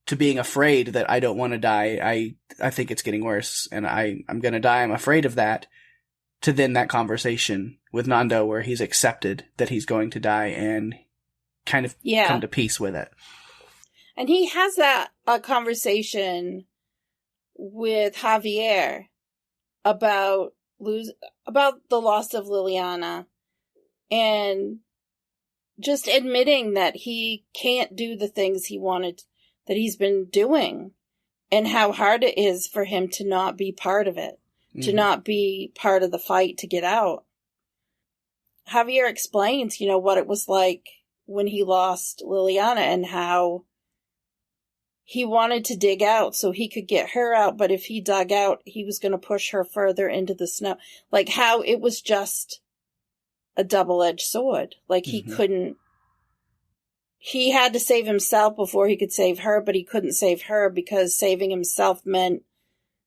To being afraid that I don't want to die. I think it's getting worse and I'm going to die. I'm afraid of that. To then that conversation with Nando where he's accepted that he's going to die and kind of come to peace with it. And he has a conversation with Javier about the loss of Liliana and just admitting that he can't do the things he wanted, that he's been doing, and how hard it is for him to not be part of it, to not be part of the fight to get out. Javier explains, what it was like when he lost Liliana and how he wanted to dig out so he could get her out, but if he dug out, he was going to push her further into the snow. Like, how it was just a double-edged sword. Like, he had to save himself before he could save her, but he couldn't save her because saving himself meant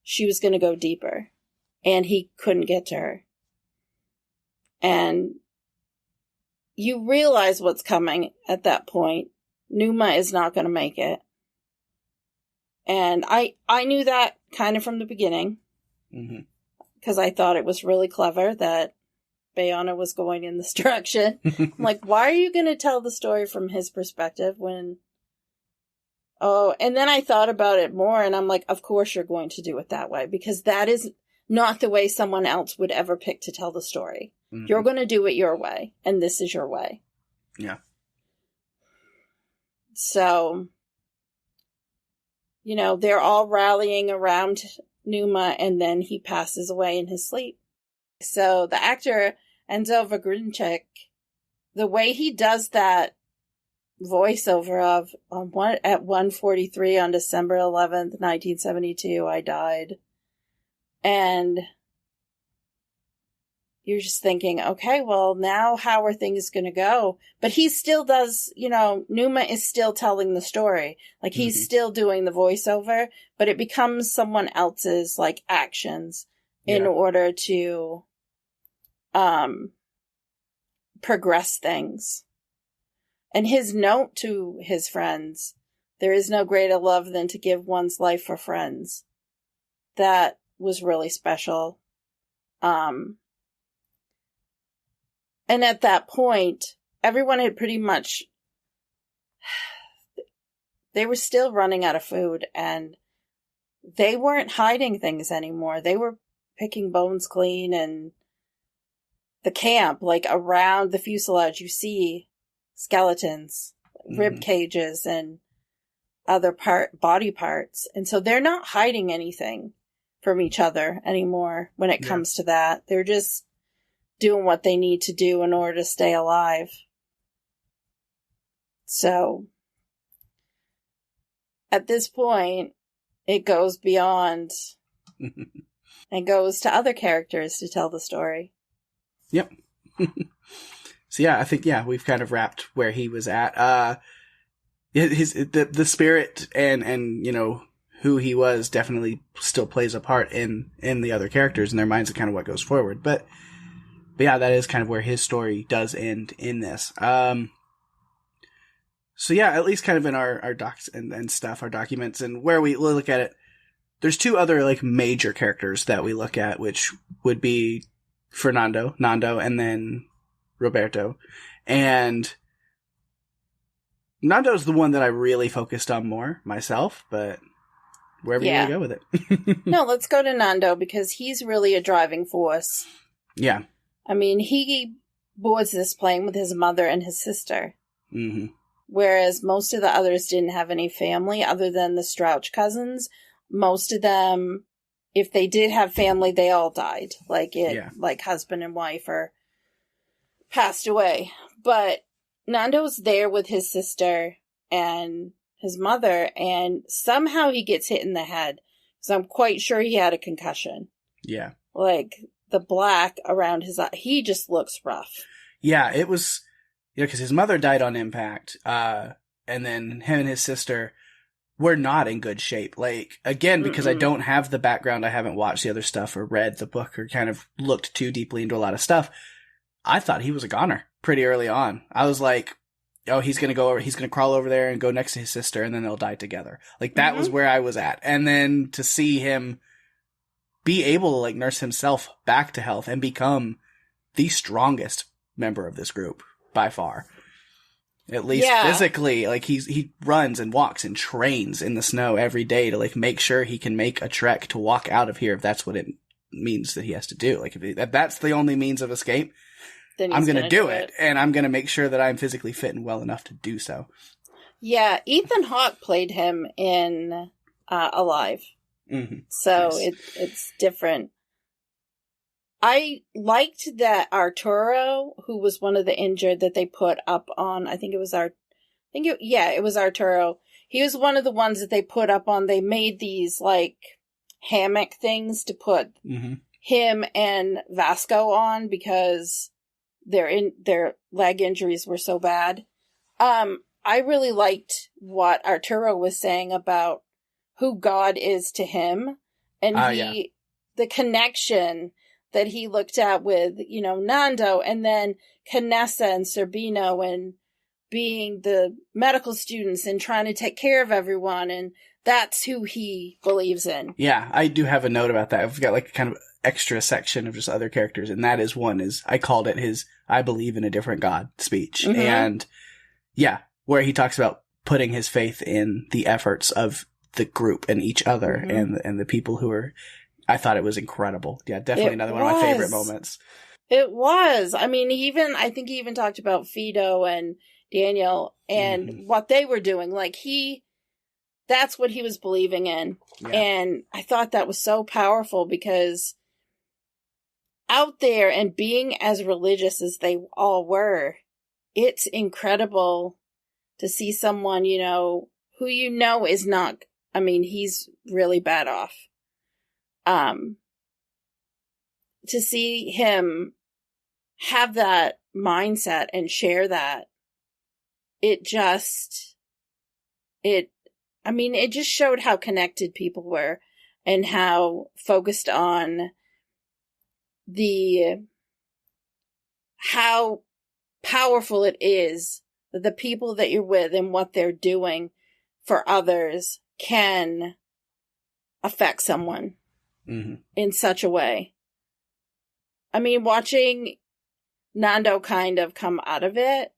she was going to go deeper, and he couldn't get to her. And you realize what's coming at that point. Numa is not going to make it. And I knew that kind of from the beginning, because I thought it was really clever that Bayona was going in this direction. I'm like, why are you going to tell the story from his perspective when... Oh, and then I thought about it more, and I'm like, of course you're going to do it that way, because that is not the way someone else would ever pick to tell the story. Mm-hmm. You're going to do it your way, and this is your way. Yeah. So... they're all rallying around Numa, and then he passes away in his sleep. So the actor, Enzo Vagrinchik, the way he does that voiceover of at 1:43 on December 11th, 1972, I died. And you're just thinking, okay, well, now how are things going to go? But he still does, Numa is still telling the story. Like, he's still doing the voiceover, but it becomes someone else's, like, actions in order to progress things. And his note to his friends, there is no greater love than to give one's life for friends. That was really special. And at that point, everyone had pretty much, they were still running out of food, and they weren't hiding things anymore. They were picking bones clean, and the camp, like around the fuselage, you see skeletons, rib cages, and other body parts. And so they're not hiding anything from each other anymore when it comes to that. They're just doing what they need to do in order to stay alive. So at this point, it goes beyond and goes to other characters to tell the story. Yep. So I think we've kind of wrapped where he was at. The spirit and who he was definitely still plays a part in the other characters and their minds, and kind of what goes forward. But that is kind of where his story does end in this. So at least kind of in our docs and stuff, our documents, and where we look at it, there's two other like major characters that we look at, which would be Nando, and then Roberto. And Nando's the one that I really focused on more myself, but wherever you want to go with it. No, let's go to Nando, because he's really a driving force. Yeah. I mean, he boards this plane with his mother and his sister. Mm-hmm. Whereas most of the others didn't have any family other than the Strouch cousins. Most of them, if they did have family, they all died. Like husband and wife or passed away. But Nando's there with his sister and his mother, and somehow he gets hit in the head. So I'm quite sure he had a concussion. Yeah. Like, the black around his eye, he just looks rough. Yeah, it was, because his mother died on impact, and then him and his sister were not in good shape. Like, again, because I don't have the background, I haven't watched the other stuff or read the book or kind of looked too deeply into a lot of stuff. I thought he was a goner pretty early on. I was like, oh, he's going to crawl over there and go next to his sister, and then they'll die together. Like, that was where I was at. And then to see him be able to like nurse himself back to health and become the strongest member of this group by far, at least physically. Like, he runs and walks and trains in the snow every day to like make sure he can make a trek to walk out of here if that's what it means that he has to do. Like, if that's the only means of escape, then I'm going to do it, and I'm going to make sure that I'm physically fit and well enough to do so. Yeah, Ethan Hawke played him in Alive. Mm-hmm. So nice. It's different. I liked that Arturo, who was one of the injured that they put up on, it was Arturo. He was one of the ones that they put up on. They made these like hammock things to put him and Vasco on because their leg injuries were so bad. I really liked what Arturo was saying about who God is to him, and the connection that he looked at with, Nando, and then Canessa and Serbino, and being the medical students and trying to take care of everyone, and that's who he believes in. Yeah, I do have a note about that. I've got like kind of extra section of just other characters, and that is one is I called it his I believe in a different God speech. And where he talks about putting his faith in the efforts of the group and each other and the people who are, I thought it was incredible. Yeah, definitely another one of my favorite moments. It was. I mean, I think he even talked about Fido and Daniel and what they were doing. Like, that's what he was believing in. Yeah. And I thought that was so powerful, because out there and being as religious as they all were, it's incredible to see someone, who is not, he's really bad off. To see him have that mindset and share that, it just showed how connected people were and how focused on how powerful it is that the people that you're with and what they're doing for others can affect someone in such a way. I mean, watching Nando kind of come out of it,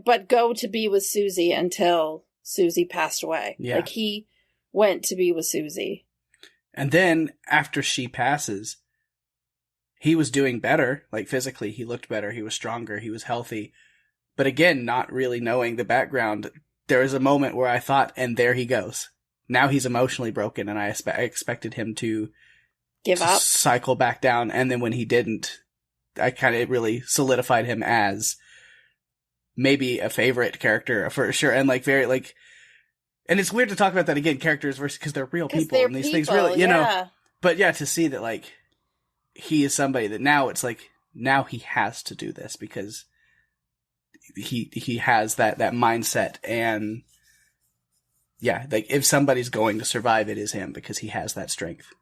but go to be with Susie until Susie passed away. Yeah. Like, he went to be with Susie. And then, after she passes, he was doing better. Like, physically, he looked better. He was stronger. He was healthy. But again, not really knowing the background, there was a moment where I thought, and there he goes. Now he's emotionally broken, and I expected him to give up, cycle back down. And then when he didn't, it really solidified him as maybe a favorite character for sure. And and it's weird to talk about that again, characters versus, because they're real people, and these things really, you know, but yeah, to see that, like, he is somebody that now it's like, now he has to do this because he has that mindset. And yeah, like, if somebody's going to survive, it is him, because he has that strength.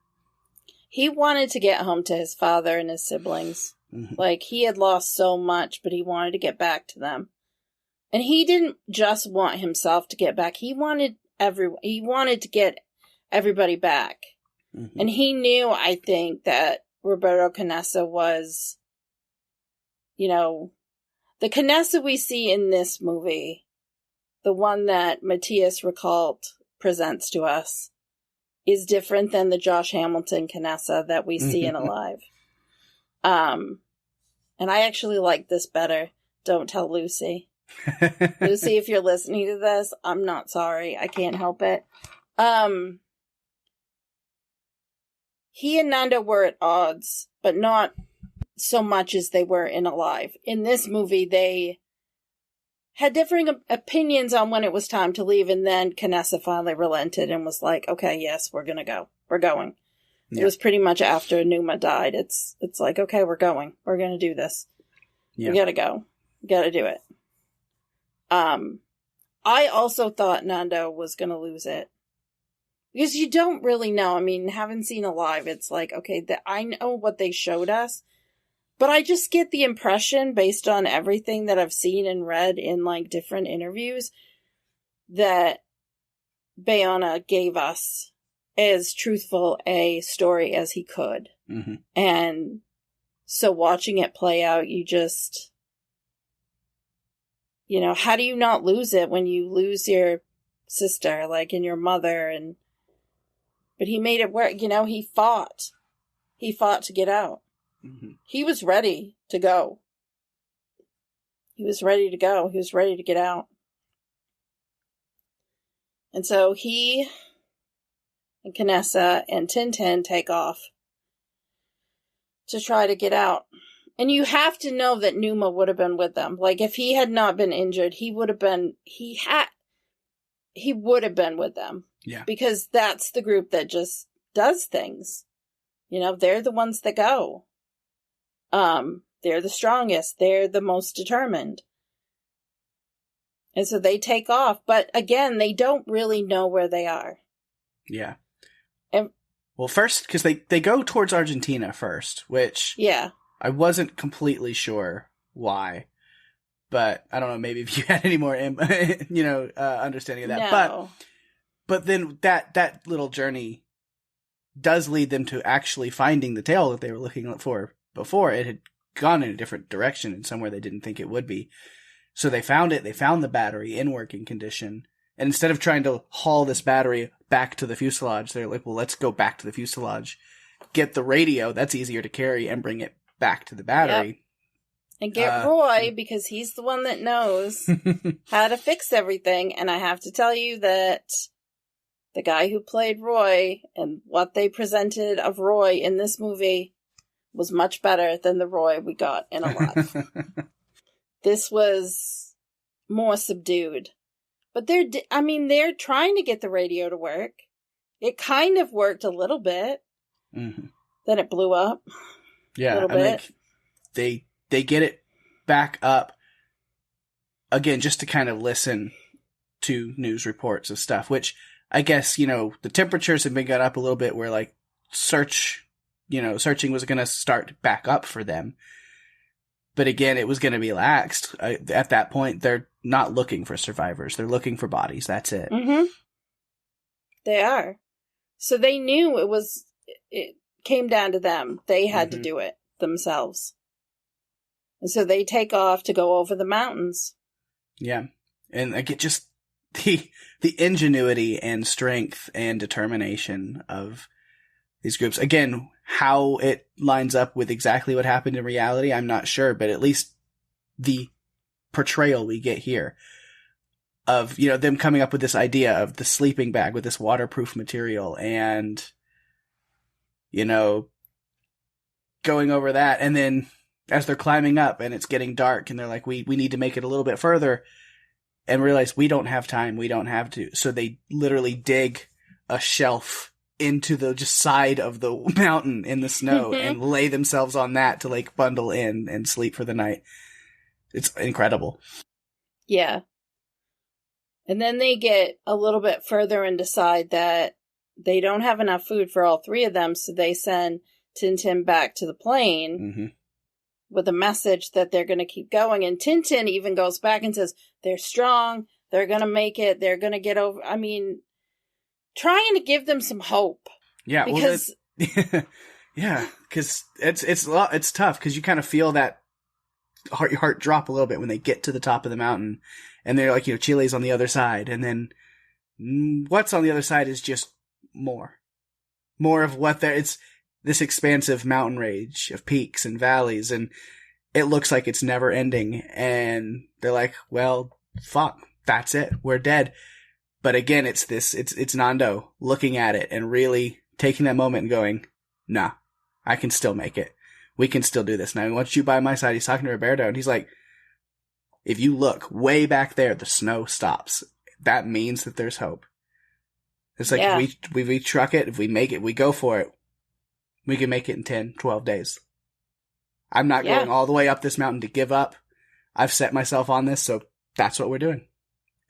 He wanted to get home to his father and his siblings. Like, he had lost so much, but he wanted to get back to them. And he didn't just want himself to get back. He wanted to get everybody back. And he knew, I think, that Roberto Canessa was, you know, the Canessa we see in this movie, the one that Matthias Ricault presents to us, is different than the Josh Hamilton Canessa that we see in Alive. And I actually like this better. Don't tell Lucy. Lucy, if you're listening to this, I'm not sorry. I can't help it. He and Nando were at odds, but not so much as they were in Alive. In this movie, they had differing opinions on when it was time to leave, and then Canessa finally relented and was like, okay, yes, we're gonna go. We're going. Yeah. It was pretty much after Numa died. It's like, okay, we're going. We're gonna do this. Yeah. We gotta go. We gotta do it. I also thought Nando was gonna lose it. Because you don't really know. I mean, having seen Alive, it's like, okay, I know what they showed us, but I just get the impression, based on everything that I've seen and read in, like, different interviews, that Bayona gave us as truthful a story as he could. And so watching it play out, you just, you know, how do you not lose it when you lose your sister, like, and your mother? But he made it work. You know, he fought. He fought to get out. He was ready to go. He was ready to go. He was ready to get out. And so he and Canessa and Tintin take off to try to get out. And you have to know that Numa would have been with them. Like, if he had not been injured, he would have been with them. Yeah. Because that's the group that just does things. You know, they're the ones that go. They're the strongest. They're the most determined. And so they take off. But again, they don't really know where they are. Yeah. And, well, first, because they go towards Argentina first, which yeah, I wasn't completely sure why. But I don't know, maybe if you had any more, understanding of that. No. But then that little journey does lead them to actually finding the tail that they were looking for before. It had gone in a different direction and somewhere they didn't think it would be. So they found it. They found the battery in working condition. And instead of trying to haul this battery back to the fuselage, they're like, well, let's go back to the fuselage, get the radio, that's easier to carry, and bring it back to the battery. Yep. And get Roy, because he's the one that knows how to fix everything. And I have to tell you that the guy who played Roy and what they presented of Roy in this movie was much better than the Roy we got in Alive. This was more subdued. But they're trying to get the radio to work. It kind of worked a little bit. Then it blew up. Yeah. A little bit. they get it back up again, just to kind of listen to news reports of stuff, which I guess, the temperatures have been got up a little bit where like searching was going to start back up for them. But again, it was going to be laxed. At that point, they're not looking for survivors. They're looking for bodies. That's it. Mm-hmm. They are. So they knew it came down to them. They had to do it themselves. And so they take off to go over the mountains. Yeah. And I get just the ingenuity and strength and determination of these groups. Again, how it lines up with exactly what happened in reality, I'm not sure, but at least the portrayal we get here of, them coming up with this idea of the sleeping bag with this waterproof material and, going over that. And then as they're climbing up and it's getting dark and they're like, we need to make it a little bit further, and realize we don't have time. We don't have to. So they literally dig a shelf into the just side of the mountain in the snow and lay themselves on that to like bundle in and sleep for the night. It's incredible. Yeah. And then they get a little bit further and decide that they don't have enough food for all three of them. So they send Tintin back to the plane with a message that they're going to keep going. And Tintin even goes back and says, they're strong. They're going to make it. They're going to get over. I mean, trying to give them some hope. Yeah. Because because it's tough because you kind of feel that your heart drop a little bit when they get to the top of the mountain and they're like, Chile's on the other side. And then what's on the other side is just more of what it's this expansive mountain range of peaks and valleys. And it looks like it's never ending. And they're like, well, fuck, that's it. We're dead. But again, it's Nando looking at it and really taking that moment and going, nah, I can still make it. We can still do this. Now, I want you by my side. He's talking to Roberto and he's like, if you look way back there, the snow stops. That means that there's hope. It's like, we truck it. If we make it, we go for it. We can make it in 10, 12 days. I'm not going all the way up this mountain to give up. I've set myself on this, so that's what we're doing.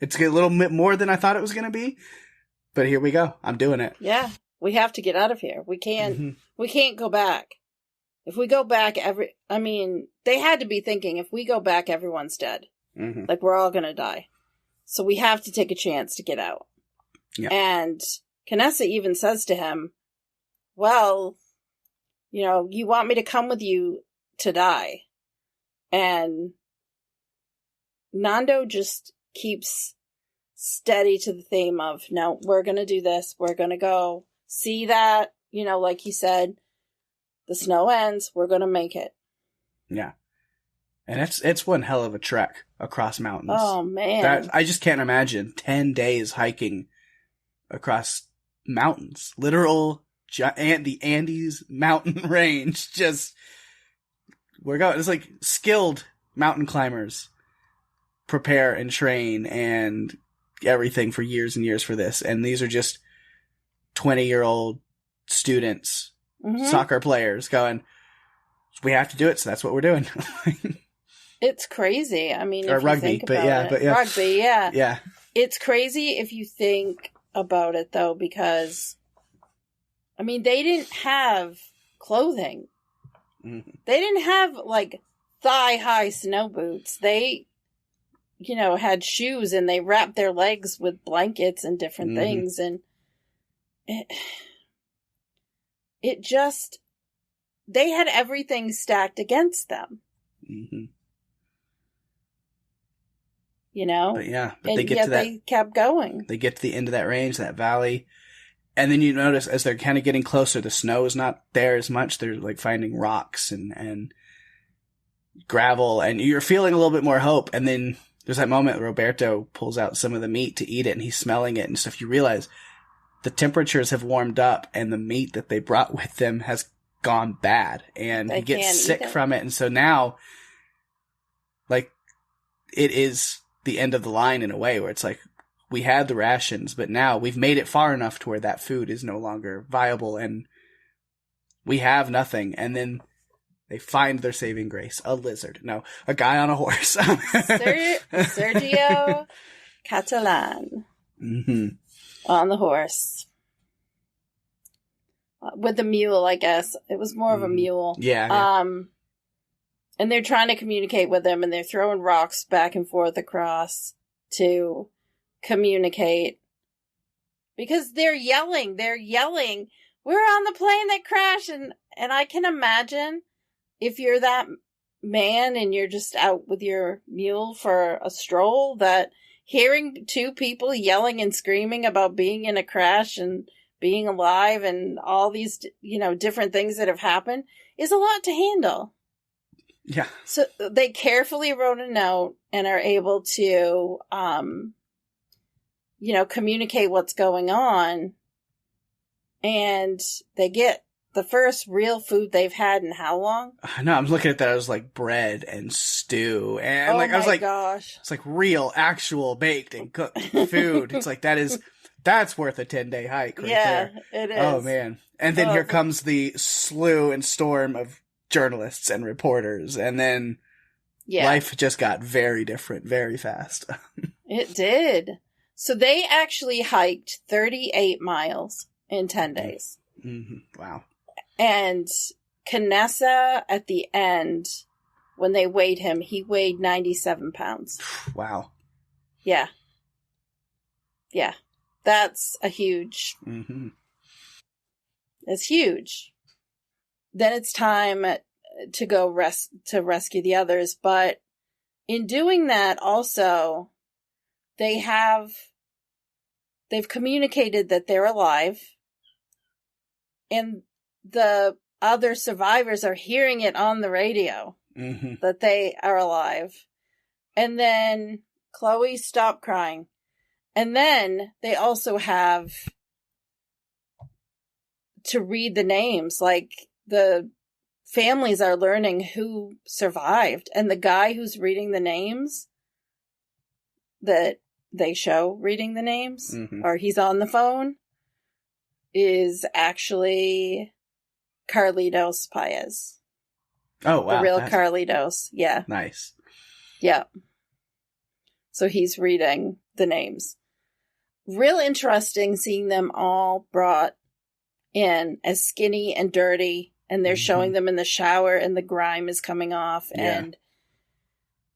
It's a little bit more than I thought it was going to be, but here we go. I'm doing it. Yeah, we have to get out of here. We can't go back. If we go back, they had to be thinking, if we go back, everyone's dead. Like, we're all going to die. So we have to take a chance to get out. Yeah. And Canessa even says to him, well, you want me to come with you to die. And Nando just keeps steady to the theme of, no, we're going to do this. We're going to go see that, like he said, the snow ends. We're going to make it. Yeah. And it's one hell of a trek across mountains. Oh, man. I just can't imagine 10 days hiking across mountains. Literal the Andes mountain range. Just, we're going. It's like skilled mountain climbers prepare and train and everything for years and years for this. And these are just 20-year-old students, soccer players going, we have to do it, so that's what we're doing. It's crazy. I mean, or if rugby, you think about it. Rugby, yeah. Yeah. It's crazy if you think about it, though, because, they didn't have clothing. They didn't have, thigh-high snow boots. They, had shoes, and they wrapped their legs with blankets and different things, and it just, they had everything stacked against them. But they get to that. They kept going. They get to the end of that range, that valley, and then you notice as they're kind of getting closer, the snow is not there as much. They're finding rocks and gravel, and you're feeling a little bit more hope. And then there's that moment Roberto pulls out some of the meat to eat it, and he's smelling it and stuff. You realize the temperatures have warmed up, and the meat that they brought with them has gone bad, and he gets sick from it. And so now, it is the end of the line in a way where it's like, we had the rations, but now we've made it far enough to where that food is no longer viable and we have nothing. And then They find their saving grace. A lizard. No, a guy on a horse. Sergio Catalan. Mm-hmm. On the horse. With the mule, I guess. It was more of a mule. Yeah. And they're trying to communicate with him, and they're throwing rocks back and forth across to communicate. Because they're yelling. They're yelling. We're on the plane that crashed. And I can imagine if you're that man and you're just out with your mule for a stroll, that hearing two people yelling and screaming about being in a crash and being alive and all these, different things that have happened is a lot to handle. Yeah. So they carefully wrote a note and are able to, communicate what's going on. And they get the first real food they've had in how long? No, I'm looking at that. It was like bread and stew. And I was like, gosh. It's like real, actual baked and cooked food. It's like, that's worth a 10-day hike right there. Yeah, it is. Oh, man. And then here comes the slew and storm of journalists and reporters. And then life just got very different very fast. It did. So they actually hiked 38 miles in 10 days. Mm-hmm. Wow. And Canessa, at the end, when they weighed him, he weighed 97 pounds. Wow. Yeah. Yeah. That's a huge... Mm-hmm. It's huge. Then it's time to go to rescue the others. But in doing that, also, they've communicated that they're alive. And the other survivors are hearing it on the radio that they are alive. And then Chloe stopped crying. And then they also have to read the names. Like, the families are learning who survived. And the guy who's reading the names that they show reading the names, or he's on the phone, is actually Carlitos Paez. Oh, wow. The real Carlitos. Yeah. Nice. Yeah. So he's reading the names. Real interesting seeing them all brought in as skinny and dirty, and they're showing them in the shower and the grime is coming off, and,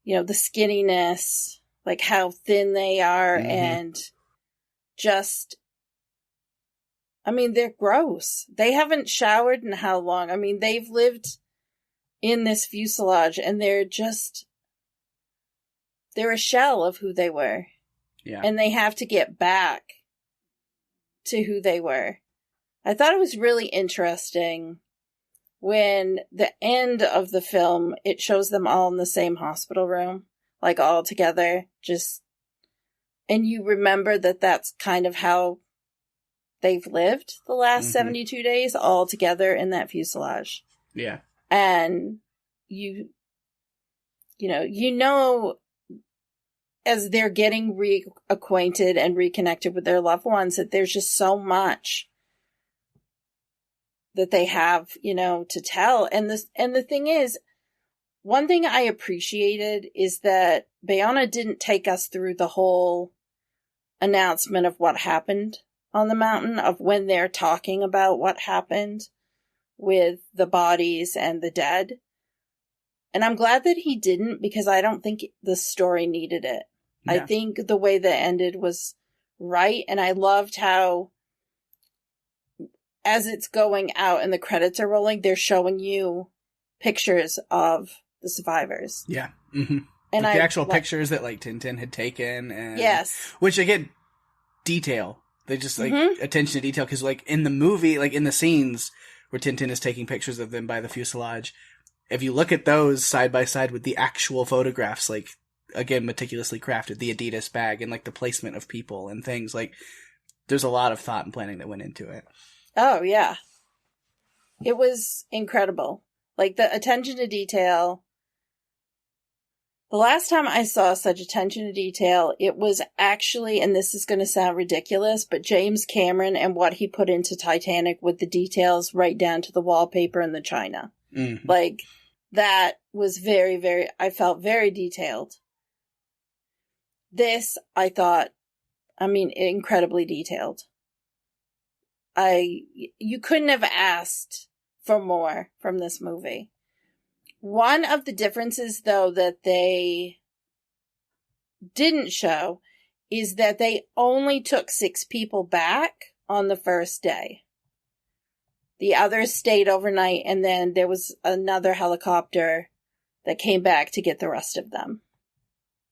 the skinniness, like how thin they are, and just... I mean, they're gross. They haven't showered in how long? I mean, they've lived in this fuselage, and they're a shell of who they were. Yeah. And they have to get back to who they were. I thought it was really interesting when the end of the film, it shows them all in the same hospital room, like all together, and you remember that that's kind of how they've lived the last 72 days all together in that fuselage. Yeah. And you know, as they're getting reacquainted and reconnected with their loved ones, that there's just so much that they have, to tell. And the thing is, one thing I appreciated is that Bayona didn't take us through the whole announcement of what happened on the mountain, of when they're talking about what happened with the bodies and the dead. And I'm glad that he didn't, because I don't think the story needed it. Yeah. I think the way that ended was right. And I loved how, as it's going out and the credits are rolling, they're showing you pictures of the survivors. Yeah. Mm-hmm. And the actual pictures that Tintin had taken. And, which, again, detail. They just, attention to detail. Because, in the movie, in the scenes where Tintin is taking pictures of them by the fuselage, if you look at those side by side with the actual photographs, again, meticulously crafted, the Adidas bag and, the placement of people and things, there's a lot of thought and planning that went into it. Oh, yeah. It was incredible. The attention to detail. The last time I saw such attention to detail, it was actually, and this is going to sound ridiculous, but James Cameron and what he put into Titanic with the details right down to the wallpaper and the china. Mm-hmm. that was very, very, I felt very detailed. This, I thought, incredibly detailed. You couldn't have asked for more from this movie. One of the differences, though, that they didn't show is that they only took 6 people back on the first day. The others stayed overnight, and then there was another helicopter that came back to get the rest of them.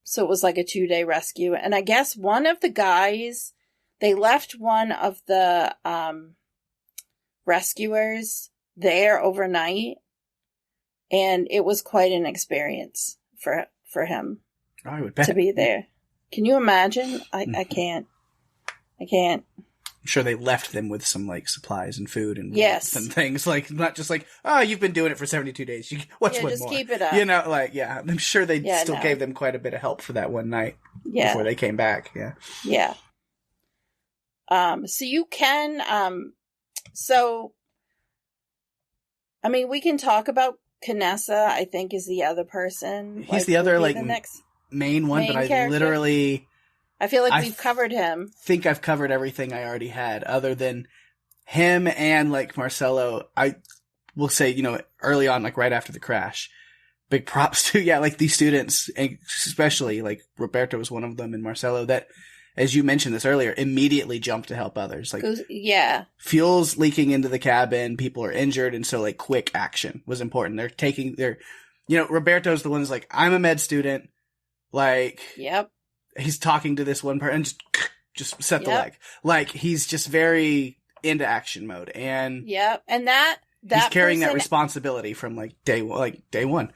So it was like a 2-day rescue. And I guess one of the guys, they left one of the rescuers there overnight, and it was quite an experience for him I would bet. to be there. Can you imagine? I can't. I'm sure they left them with some like supplies and food and yes. and things, like not just like, oh, you've been doing it for 72 days. What's one just more? Keep it up. You know, like, yeah, I'm sure they still gave them quite a bit of help for that one night before they came back. Yeah. Yeah. So you can, we can talk about Kanessa, I think, is the other person. He's the other, like, main one, but I feel like we've covered him. I think I've covered everything I already had, other than him and, like, Marcelo. I will say, you know, early on, like, right after the crash, big props to, like, these students, especially, like, Roberto was one of them, and Marcelo, that, as you mentioned this earlier, immediately jumped to help others. Like, fuel's leaking into the cabin, people are injured, and so, like, quick action was important. Roberto's the one who's like, I'm a med student, like, he's talking to this one person, just set the leg. Like, he's just very into action mode, and and that he's carrying that responsibility from like day one.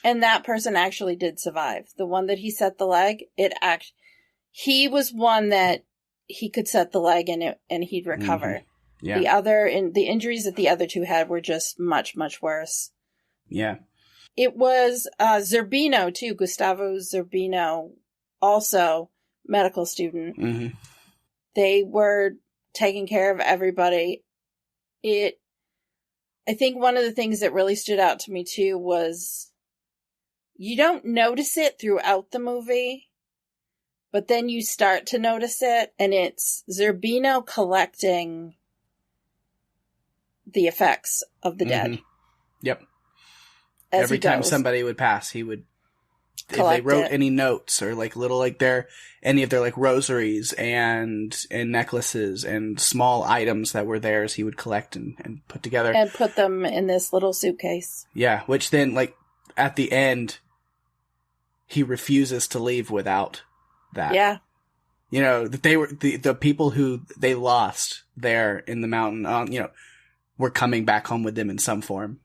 And that person actually did survive. The one that he set the leg, he was one that he could set the leg and he'd recover. Mm-hmm. Yeah. The injuries that the other two had were just much, much worse. Yeah. It was Zerbino too, Gustavo Zerbino, also medical student. Mm-hmm. They were taking care of everybody. I think one of the things that really stood out to me too was you don't notice it throughout the movie, but then you start to notice it, and it's Zerbino collecting the effects of the dead. Yep. Every time somebody would pass, he would, if they wrote any notes or like little, like any of their like rosaries and necklaces and small items that were theirs, he would collect and put together. And put them in this little suitcase. Yeah, which then, like, at the end, he refuses to leave without that. Yeah. You know, that they were, the people who they lost there in the mountain, were coming back home with them in some form.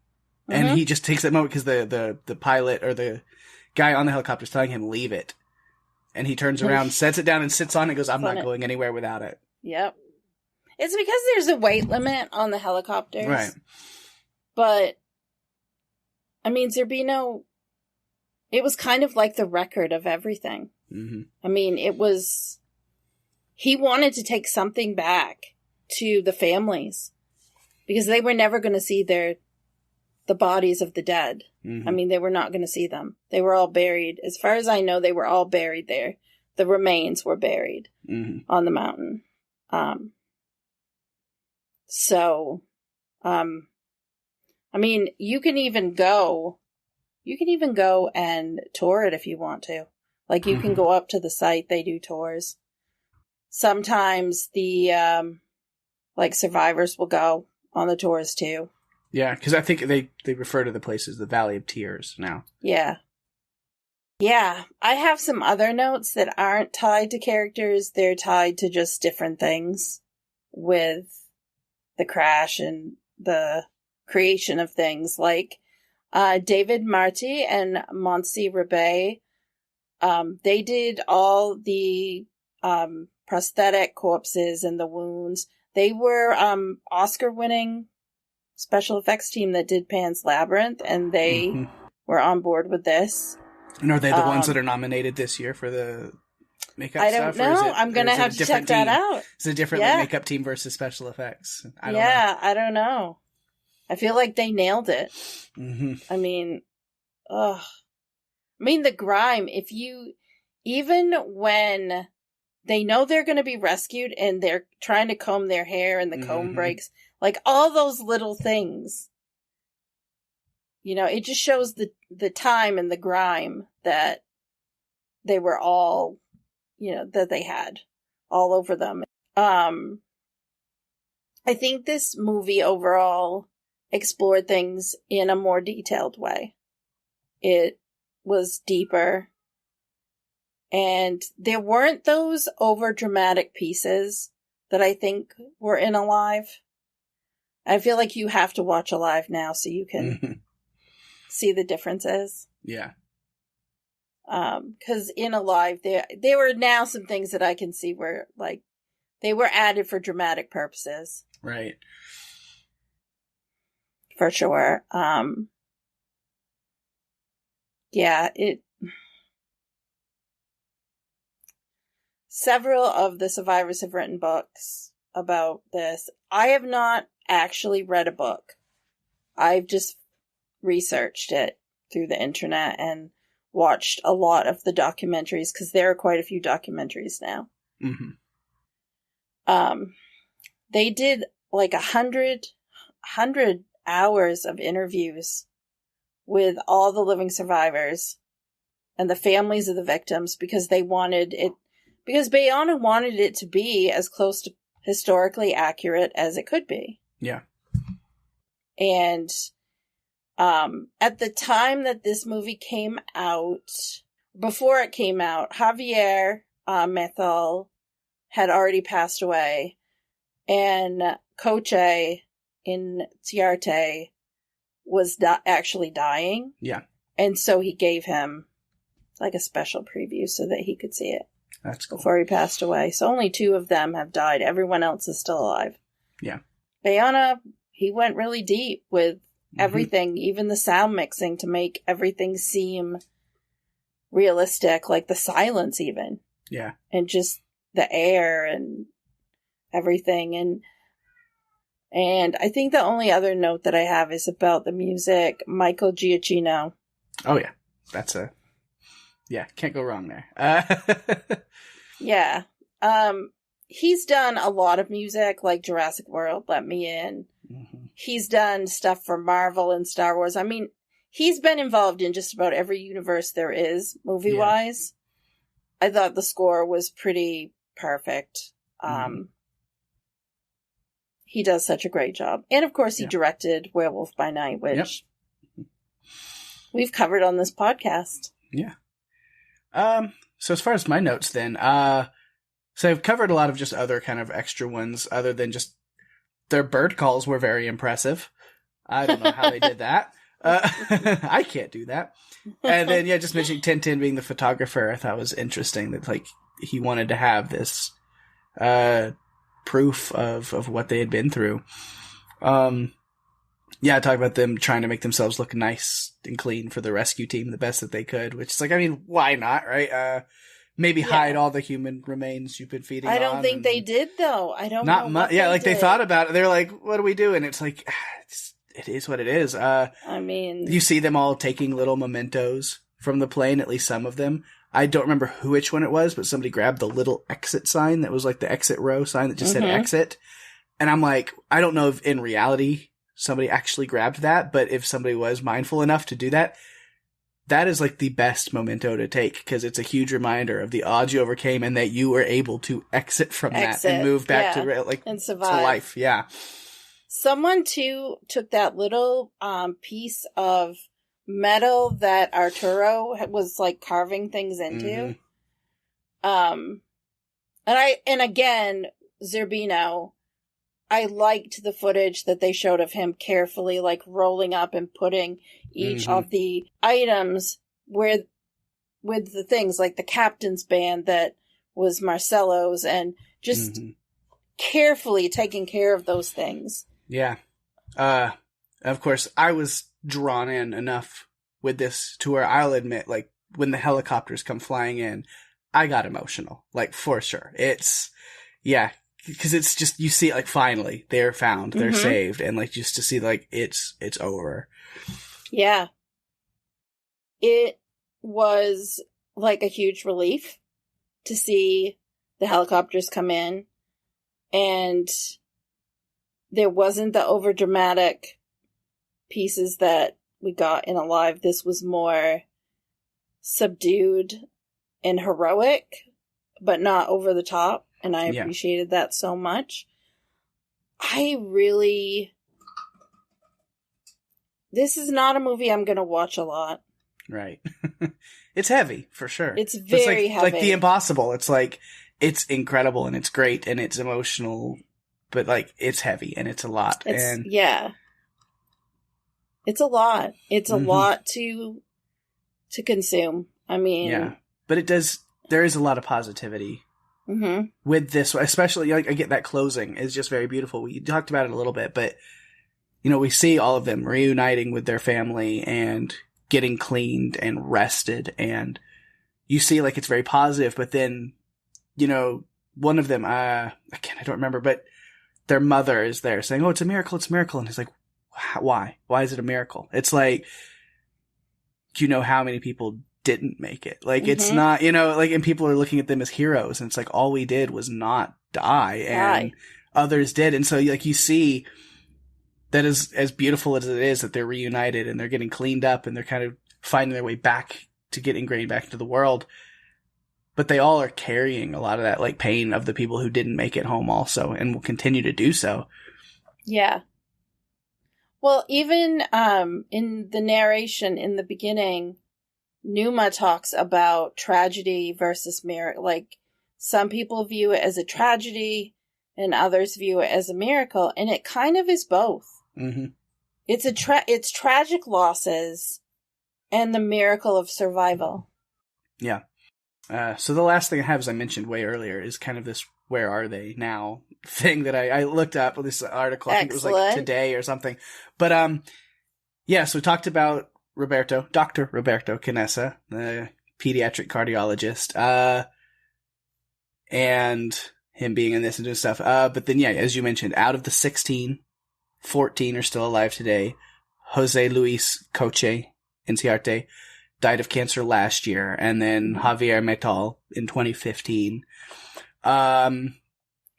Mm-hmm. And he just takes that moment because the pilot or the guy on the helicopter is telling him, leave it. And he turns around, sets it down, and sits on it and goes, I'm not going anywhere without it. Yep. It's because there's a weight limit on the helicopters. Right. But, I mean, Zerbino, it was kind of like the record of everything. Mm-hmm. I mean, he wanted to take something back to the families because they were never going to see the bodies of the dead. Mm-hmm. I mean, they were not going to see them. They were all buried. As far as I know, they were all buried there. The remains were buried on the mountain. I mean, you can even go and tour it if you want to. Like, you can go up to the site. They do tours. Sometimes the, survivors will go on the tours too. Yeah, because I think they refer to the place as the Valley of Tears now. Yeah. Yeah, I have some other notes that aren't tied to characters. They're tied to just different things with the crash and the creation of things. Like, David Marty and Montse Rebay, they did all the prosthetic corpses and the wounds. They were Oscar-winning special effects team that did Pan's Labyrinth, and they were on board with this. And are they the ones that are nominated this year for the makeup stuff? I don't know. I'm going to have to check that out. Is it a different makeup team versus special effects? I don't know. I feel like they nailed it. Mm-hmm. I mean, ugh. I mean, the grime, even when they know they're going to be rescued and they're trying to comb their hair and the comb breaks, like all those little things, it just shows the time and the grime that they were all, that they had all over them. I think this movie overall explored things in a more detailed way. It was deeper. And there weren't those over dramatic pieces that I think were in Alive. I feel like you have to watch Alive now so you can see the differences. Yeah. Because in Alive, there were now some things that I can see where, like, they were added for dramatic purposes. Right. For sure. Yeah, several of the survivors have written books about this. I have not actually read a book. I've just researched it through the internet and watched a lot of the documentaries, because there are quite a few documentaries now. Mm-hmm. They did like 100 hours of interviews with all the living survivors and the families of the victims, because they wanted it, because Bayona wanted it to be as close to historically accurate as it could be. Yeah. And at the time that this movie came out, before it came out, Javier Methel had already passed away, and Coche in Tiarte was actually dying. Yeah. And so he gave him like a special preview so that he could see it. That's cool. Before he passed away. So only 2 of them have died. Everyone else is still alive. Yeah. Bayona, he went really deep with everything, even the sound mixing, to make everything seem realistic, like the silence even. Yeah. And just the air and everything. And I think the only other note that I have is about the music. Michael Giacchino. Oh, yeah. Can't go wrong there. Yeah. He's done a lot of music, like Jurassic World, Let Me In. Mm-hmm. He's done stuff for Marvel and Star Wars. I mean, he's been involved in just about every universe there is, movie-wise. Yeah. I thought the score was pretty perfect. He does such a great job. And, of course, he directed Werewolf by Night, which we've covered on this podcast. Yeah. So as far as my notes then, so I've covered a lot of just other kind of extra ones other than just their bird calls were very impressive. I don't know how they did that. I can't do that. And then, just mentioning Tintin being the photographer, I thought was interesting that, like, he wanted to have this, proof of what they had been through. Talk about them trying to make themselves look nice and clean for the rescue team the best that they could, which is like, I mean, why not, right? Maybe hide all the human remains you've been feeding on. I don't think they did, though. I don't know. Not much. Yeah, like, they thought about it. They're like, what do we do? And it's like, it is what it is. I mean, you see them all taking little mementos from the plane, at least some of them. I don't remember which one it was, but somebody grabbed the little exit sign that was like the exit row sign that just said exit. And I'm like, I don't know if in reality somebody actually grabbed that, but if somebody was mindful enough to do that, that is like the best memento to take, because it's a huge reminder of the odds you overcame and that you were able to exit from that and move back to and survive. To life. Yeah. Someone too took that little piece of metal that Arturo was like carving things into. And again, Zerbino, I liked the footage that they showed of him carefully, like, rolling up and putting each of the items with the things, like the captain's band that was Marcelo's, and just carefully taking care of those things. Yeah. Of course, I was drawn in enough with this to where I'll admit, like, when the helicopters come flying in, I got emotional, like, for sure. It's, because it's just, you see, like, finally, they're found, they're saved, and, like, just to see, like, it's over. Yeah. it was like a huge relief to see the helicopters come in, and there wasn't the overdramatic pieces that we got in Alive. This was more subdued and heroic, but not over the top, and I appreciated that so much. This is not a movie I'm going to watch a lot. Right. It's heavy, for sure. It's very heavy. Like The Impossible. It's like, it's incredible and it's great and it's emotional, but like, it's heavy and it's a lot. Yeah. It's a lot. It's a lot to consume. I mean. Yeah. But there is a lot of positivity with this, especially, like, I get that closing is just very beautiful. We talked about it a little bit, but, you know, we see all of them reuniting with their family and getting cleaned and rested, and you see, like, it's very positive, but then, you know, one of them, I don't remember, but their mother is there saying, "Oh, it's a miracle, and he's like, why is it a miracle? It's like, do you know how many people didn't make it? Like, it's not, you know, like, and people are looking at them as heroes, and it's like, all we did was not die, and others did. And so, like, you see that as beautiful as it is that they're reunited and they're getting cleaned up and they're kind of finding their way back to get ingrained back into the world. But they all are carrying a lot of that, like, pain of the people who didn't make it home also, and will continue to do so. Yeah. Well, even in the narration in the beginning, Numa talks about tragedy versus miracle. Like, some people view it as a tragedy and others view it as a miracle, and it kind of is both. Mm-hmm. It's tragic losses and the miracle of survival. Yeah. So the last thing I have, as I mentioned way earlier, is kind of this "where are they now" thing that I looked up with this article. I think it was like today or something. But yeah, so we talked about Dr. Roberto Canessa, the pediatric cardiologist, and him being in this and doing stuff. But then, yeah, as you mentioned, out of the 16, 14 are still alive today. Jose Luis Coche Inciarte died of cancer last year, and then Javier Metal in 2015. But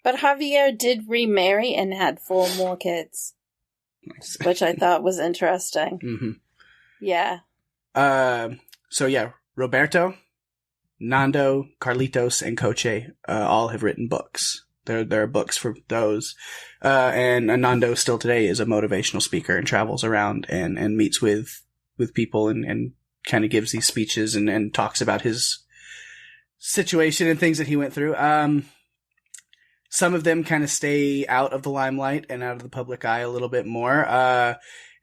Javier did remarry and had 4 more kids, nice. Which I thought was interesting. Mm-hmm. Yeah. So yeah, Roberto, Nando, Carlitos, and Coche all have written books. There are books for those. And Nando still today is a motivational speaker and travels around and meets with people and kind of gives these speeches and talks about his situation and things that he went through. Some of them kind of stay out of the limelight and out of the public eye a little bit more.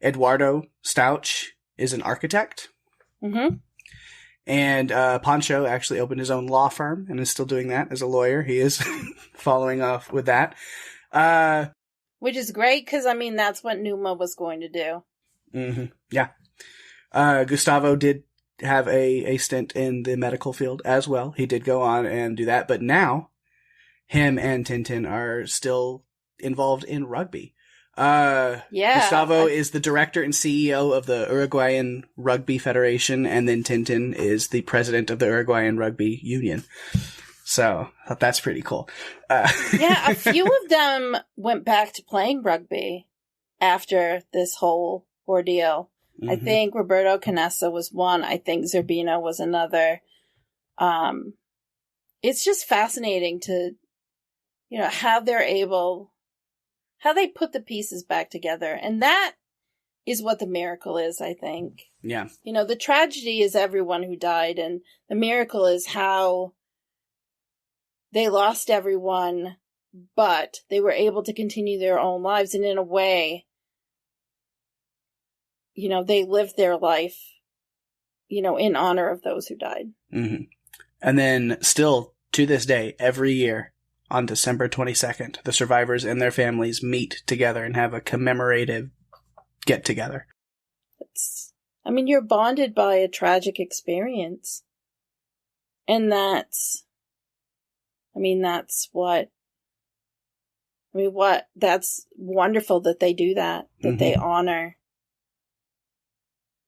Eduardo Stauch is an architect. Mm-hmm. And Pancho actually opened his own law firm and is still doing that as a lawyer. He is following off with that. Which is great, because, I mean, that's what Numa was going to do. Mm-hmm. Yeah. Gustavo did have a stint in the medical field as well. He did go on and do that. But now, him and Tintin are still involved in rugby. Gustavo is the director and CEO of the Uruguayan Rugby Federation, and then Tintin is the president of the Uruguayan Rugby Union. So, I thought that's pretty cool. Yeah, a few of them went back to playing rugby after this whole ordeal. Mm-hmm. I think Roberto Canessa was one. I think Zerbino was another. It's just fascinating to, you know, how they put the pieces back together. And that is what the miracle is, I think. Yeah. You know, the tragedy is everyone who died, and the miracle is how they lost everyone, but they were able to continue their own lives. And in a way, you know, they lived their life, you know, in honor of those who died. Mm-hmm. And then still to this day, every year, on December 22nd, the survivors and their families meet together and have a commemorative get-together. I mean, you're bonded by a tragic experience. And that's wonderful that they do that, that they honor,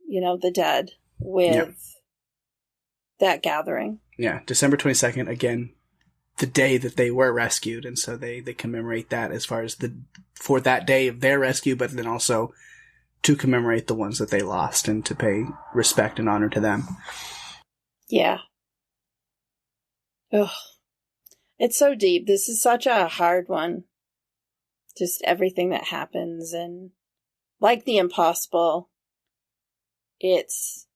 you know, the dead. with that gathering. Yeah, December 22nd, again, the day that they were rescued, and so they commemorate that as far as for that day of their rescue, but then also to commemorate the ones that they lost and to pay respect and honor to them. Yeah. Ugh. It's so deep. This is such a hard one. Just everything that happens, and like The Impossible, it's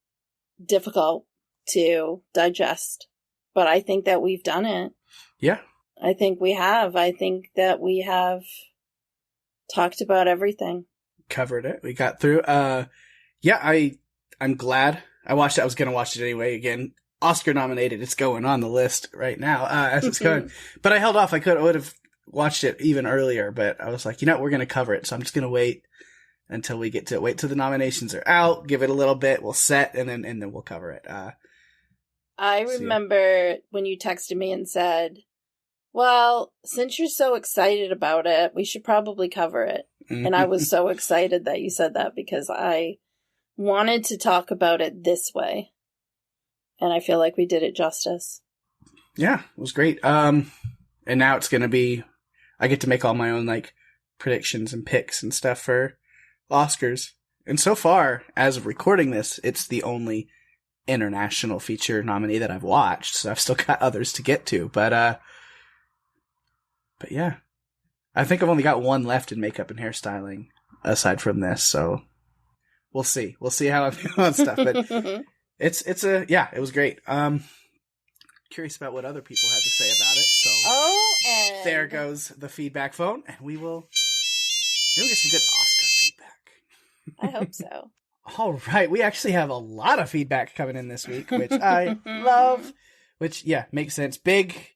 difficult to digest. But I think that we've done it. Yeah. I think we have. I think that we have talked about everything. Covered it. We got through. Yeah, I'm glad I watched it. I was going to watch it anyway. Again, Oscar nominated. It's going on the list right now as it's going. But I held off. I would have watched it even earlier, but I was like, we're going to cover it. So I'm just going to wait until we get to wait till the nominations are out, give it a little bit, we'll set, and then we'll cover it. I remember when you texted me and said, well, since you're so excited about it, we should probably cover it. And I was so excited that you said that because I wanted to talk about it this way. And I feel like we did it justice. Yeah, it was great. And now it's going to be, I get to make all my own predictions and picks and stuff for Oscars. And so far, as of recording this, it's the only international feature nominee that I've watched. So I've still got others to get to. But yeah, I think I've only got one left in makeup and hairstyling aside from this. So we'll see. We'll see how I feel on stuff. But it was great. Curious about what other people had to say about it. So and there goes the feedback phone, and we'll get some good Oscar feedback. I hope so. All right, we actually have a lot of feedback coming in this week, which I love. Which makes sense. Big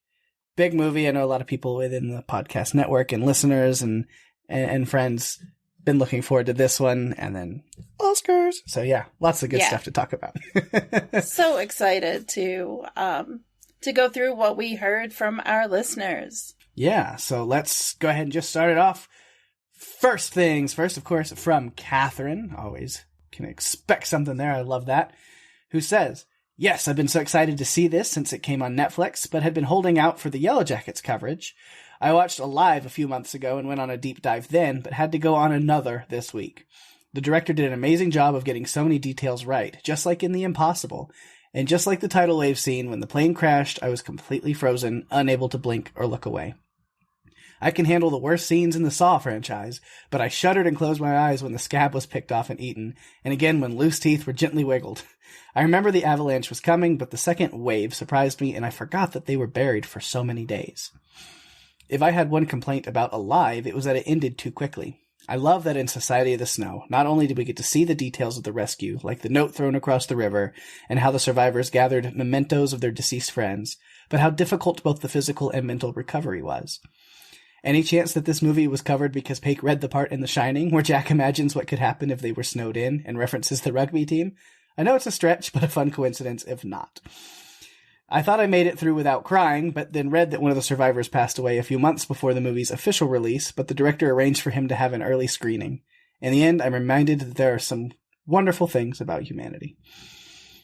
movie. I know a lot of people within the podcast network and listeners and friends been looking forward to this one, and then Oscars. So lots of good stuff to talk about. So excited to go through what we heard from our listeners. Yeah, so let's go ahead and just start it off. First things first, of course, from Catherine. Always can expect something there. I love that. Who says, yes, I've been so excited to see this since it came on Netflix, but had been holding out for the Yellow Jackets coverage. I watched Alive a few months ago and went on a deep dive then, but had to go on another this week. The director did an amazing job of getting so many details right, just like in The Impossible. And just like the tidal wave scene, when the plane crashed, I was completely frozen, unable to blink or look away. I can handle the worst scenes in the Saw franchise, but I shuddered and closed my eyes when the scab was picked off and eaten, and again when loose teeth were gently wiggled. I remember the avalanche was coming, but the second wave surprised me, and I forgot that they were buried for so many days. If I had one complaint about Alive, it was that it ended too quickly. I love that in Society of the Snow, not only did we get to see the details of the rescue, like the note thrown across the river, and how the survivors gathered mementos of their deceased friends, but how difficult both the physical and mental recovery was. Any chance that this movie was covered because Pake read the part in The Shining, where Jack imagines what could happen if they were snowed in, and references the rugby team? I know it's a stretch, but a fun coincidence if not. I thought I made it through without crying, but then read that one of the survivors passed away a few months before the movie's official release, but the director arranged for him to have an early screening. In the end, I'm reminded that there are some wonderful things about humanity.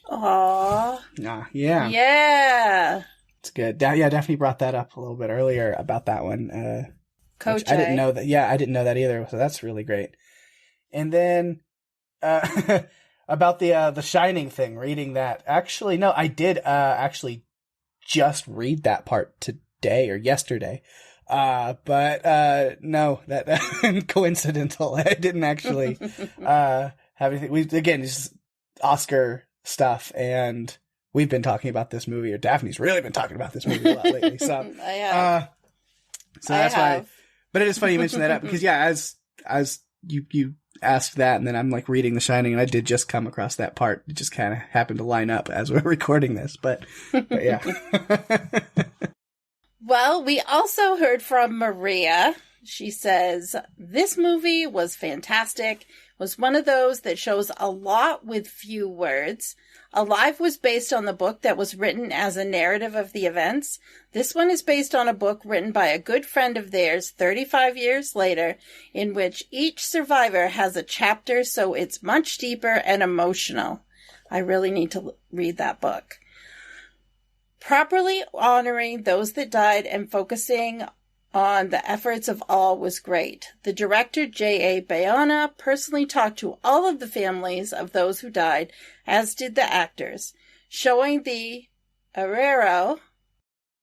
Aww. Yeah. Yeah. It's good. Daphne brought that up a little bit earlier about that one. Coach, I didn't know that. Yeah, I didn't know that either, so that's really great. And then about the Shining thing, reading that. Actually, no, I did actually just read that part today or yesterday. But no, that coincidental. I didn't actually have anything. It's Oscar stuff, and we've been talking about this movie, or Daphne's really been talking about this movie a lot lately. So I have. So that's why. But it is funny you mentioned that up because as you asked that, and then I'm reading The Shining, and I did just come across that part. It just kind of happened to line up as we're recording this, but yeah. Well, we also heard from Maria. She says, this movie was fantastic. Was one of those that shows a lot with few words. Alive was based on the book that was written as a narrative of the events. This one is based on a book written by a good friend of theirs 35 years later, in which each survivor has a chapter, so it's much deeper and emotional. I really need to read that book. Properly honoring those that died and focusing on the efforts of all was great. The director, JA Bayona, personally talked to all of the families of those who died, as did the actors, showing the Herrero,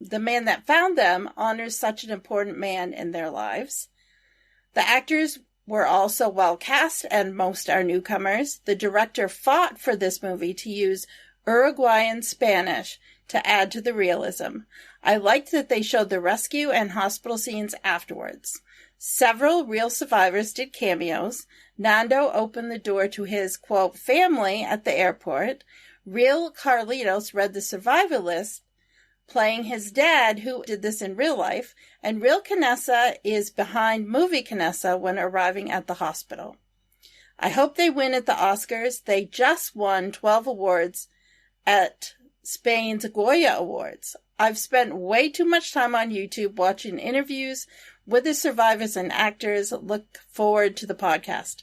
the man that found them, honors such an important man in their lives. The actors were also well cast, and most are newcomers. The director fought for this movie to use Uruguayan Spanish to add to the realism. I liked that they showed the rescue and hospital scenes afterwards. Several real survivors did cameos. Nando opened the door to his, quote, family at the airport. Real Carlitos read the survivor list, playing his dad, who did this in real life, and real Canessa is behind movie Canessa when arriving at the hospital. I hope they win at the Oscars. They just won 12 awards at Spain's Goya Awards. I've spent way too much time on YouTube watching interviews with the survivors and actors. Look forward to the podcast.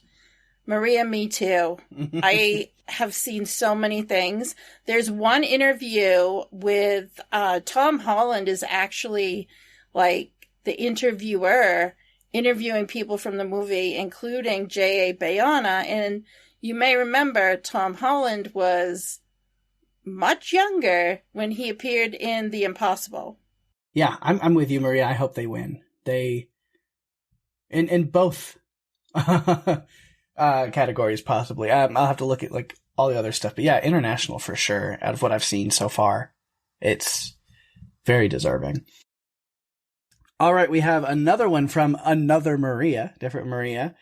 Maria, me too. I have seen so many things. There's one interview with Tom Holland is actually like the interviewer interviewing people from the movie, including JA Bayona. And you may remember Tom Holland was much younger when he appeared in The Impossible. Yeah, I'm with you, Maria. I hope they win. They in both categories, possibly. I'll have to look at like all the other stuff, but yeah, international for sure. Out of what I've seen so far, it's very deserving. All right, we have another one from another Maria, different Maria,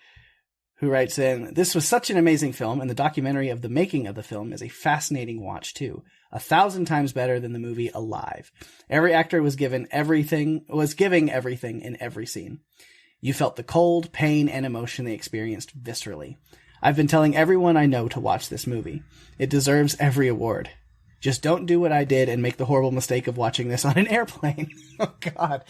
who writes in, this was such an amazing film, and the documentary of the making of the film is a fascinating watch, too. 1,000 times better than the movie Alive. Every actor was giving everything in every scene. You felt the cold, pain, and emotion they experienced viscerally. I've been telling everyone I know to watch this movie. It deserves every award. Just don't do what I did and make the horrible mistake of watching this on an airplane. Oh, God.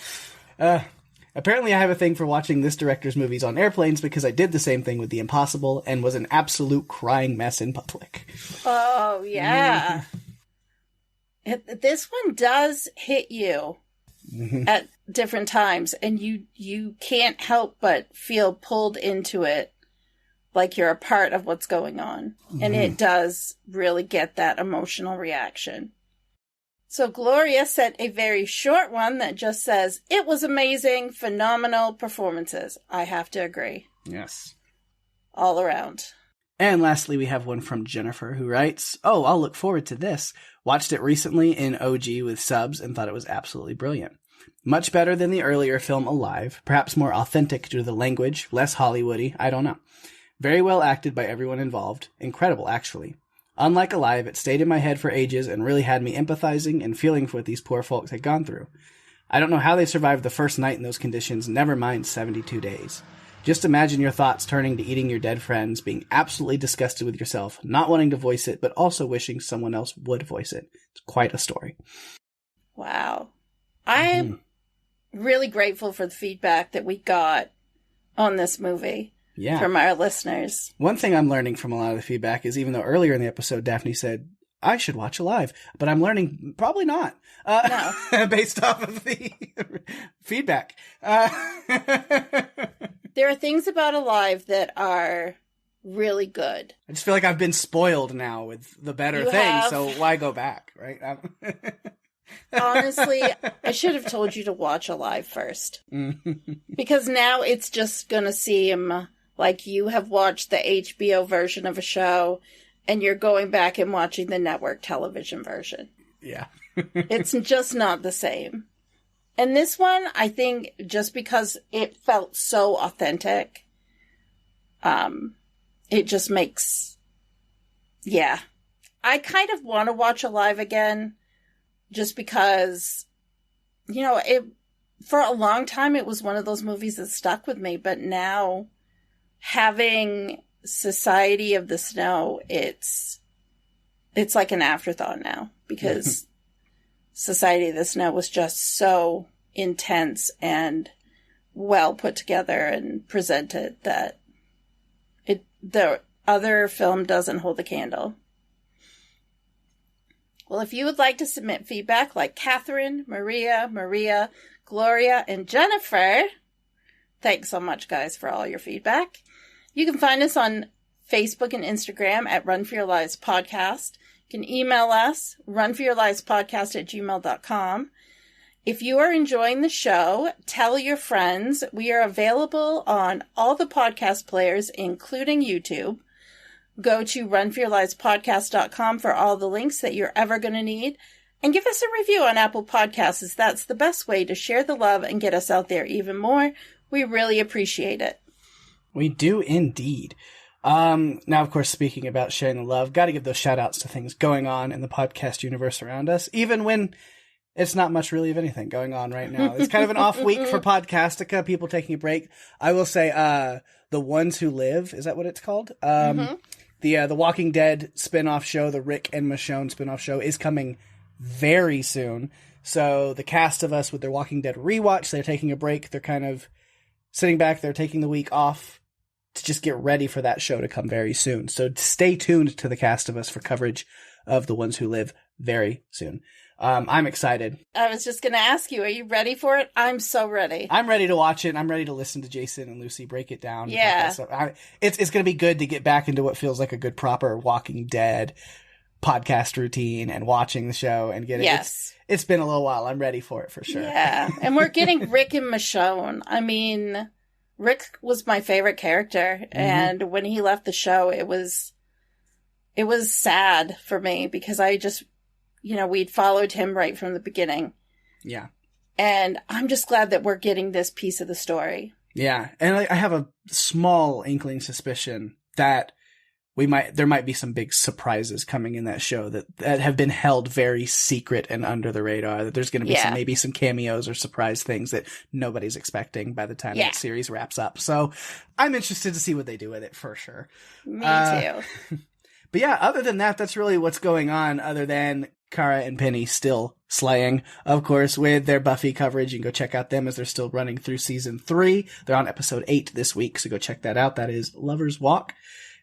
Apparently I have a thing for watching this director's movies on airplanes because I did the same thing with The Impossible and was an absolute crying mess in public. Oh, yeah. This one does hit you at different times, and you can't help but feel pulled into it like you're a part of what's going on. And it does really get that emotional reaction. So Gloria sent a very short one that just says, it was amazing, phenomenal performances. I have to agree. Yes. All around. And lastly, we have one from Jennifer who writes, oh, I'll look forward to this. Watched it recently in OG with subs and thought it was absolutely brilliant. Much better than the earlier film Alive, perhaps more authentic due to the language, less Hollywoody, I don't know. Very well acted by everyone involved. Incredible, actually. Unlike Alive, it stayed in my head for ages and really had me empathizing and feeling for what these poor folks had gone through. I don't know how they survived the first night in those conditions, never mind 72 days. Just imagine your thoughts turning to eating your dead friends, being absolutely disgusted with yourself, not wanting to voice it, but also wishing someone else would voice it. It's quite a story. Wow. I'm really grateful for the feedback that we got on this movie. Yeah. From our listeners. One thing I'm learning from a lot of the feedback is even though earlier in the episode Daphne said, I should watch Alive, but I'm learning probably not. No. Based off of the feedback. There are things about Alive that are really good. I just feel like I've been spoiled now with the better things, so why go back, right? Honestly, I should have told you to watch Alive first. Because now it's just going to seem like you have watched the HBO version of a show and you're going back and watching the network television version. Yeah. It's just not the same. And this one, I think, just because it felt so authentic, it just makes, yeah. I kind of want to watch Alive again just because, you know, for a long time it was one of those movies that stuck with me, but now having Society of the Snow, it's like an afterthought now because Society of the Snow was just so intense and well put together and presented that the other film doesn't hold a candle. Well, if you would like to submit feedback like Catherine, Maria, Gloria, and Jennifer, thanks so much, guys, for all your feedback. You can find us on Facebook and Instagram at Run For Your Lives Podcast. You can email us, runforyourlivespodcast@gmail.com. If you are enjoying the show, tell your friends. We are available on all the podcast players, including YouTube. Go to runforyourlivespodcast.com for all the links that you're ever going to need. And give us a review on Apple Podcasts, as that's the best way to share the love and get us out there even more. We really appreciate it. We do indeed. Now, of course, speaking about sharing the love, got to give those shout outs to things going on in the podcast universe around us, even when it's not much really of anything going on right now. It's kind of an off week for Podcastica, people taking a break. I will say, The Ones Who Live, is that what it's called? The Walking Dead spinoff show, the Rick and Michonne spinoff show, is coming very soon. So the cast of us with their Walking Dead rewatch, they're taking a break. They're kind of sitting back. They're taking the week off to just get ready for that show to come very soon. So stay tuned to the cast of us for coverage of The Ones Who Live very soon. I'm excited. I was just going to ask you, are you ready for it? I'm so ready. I'm ready to watch it. I'm ready to listen to Jason and Lucy break it down. Yeah. It's going to be good to get back into what feels like a good, proper Walking Dead podcast routine and watching the show and getting yes. It's been a little while. I'm ready for it for sure. Yeah. And we're getting Rick and Michonne. I mean, Rick was my favorite character. Mm-hmm. And when he left the show, it was sad for me because I just, we'd followed him right from the beginning. Yeah. And I'm just glad that we're getting this piece of the story. Yeah. And I have a small inkling suspicion that there might be some big surprises coming in that show that have been held very secret and under the radar. That there's going to be maybe some cameos or surprise things that nobody's expecting by the time that series wraps up. So I'm interested to see what they do with it for sure. Me too. But yeah, other than that, that's really what's going on, other than Kara and Penny still slaying, of course, with their Buffy coverage. You can go check out them as they're still running through season 3. They're on episode 8 this week, so go check that out. That is Lover's Walk.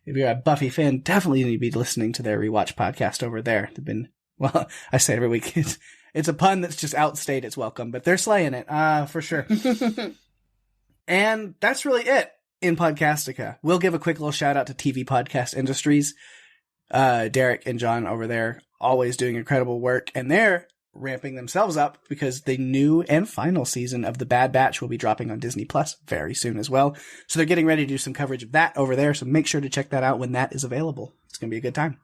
If you're a Buffy fan, definitely need to be listening to their rewatch podcast over there. They've been, well, I say it every week. It's a pun that's just outstayed its welcome, but they're slaying it, for sure. And that's really it in Podcastica. We'll give a quick little shout out to TV Podcast Industries. Derek and John over there, always doing incredible work, and they're ramping themselves up because the new and final season of The Bad Batch will be dropping on Disney Plus very soon as well. So they're getting ready to do some coverage of that over there, so make sure to check that out when that is available. It's going to be a good time.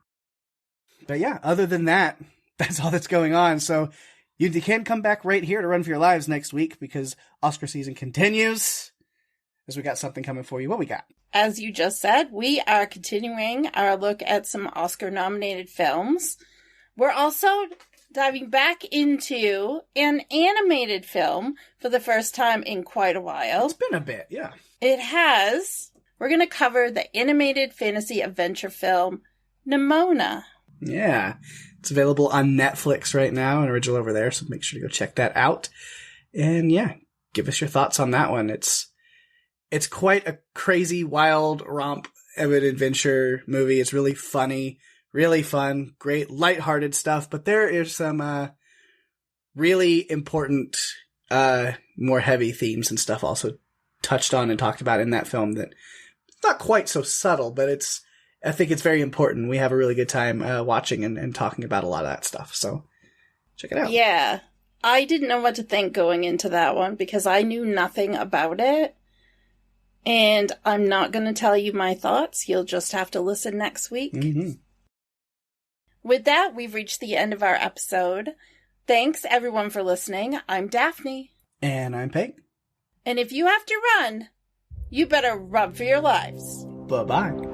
But yeah, other than that, that's all that's going on. So you can come back right here to Run For Your Lives next week because Oscar season continues. As we got something coming for you. What we got? As you just said, we are continuing our look at some Oscar-nominated films. We're also diving back into an animated film for the first time in quite a while. It's been a bit, yeah. It has. We're going to cover the animated fantasy adventure film, Nimona. Yeah. It's available on Netflix right now, an original over there, so make sure to go check that out. And yeah, give us your thoughts on that one. It's quite a crazy, wild romp of an adventure movie. It's really funny, really fun, great, lighthearted stuff. But there is some really important, more heavy themes and stuff also touched on and talked about in that film that it's not quite so subtle, but I think it's very important. We have a really good time watching and talking about a lot of that stuff. So check it out. Yeah. I didn't know what to think going into that one because I knew nothing about it. And I'm not going to tell you my thoughts. You'll just have to listen next week. Mm-hmm. With that, we've reached the end of our episode. Thanks, everyone, for listening. I'm Daphne. And I'm Pake. And if you have to run, you better run for your lives. Bye-bye.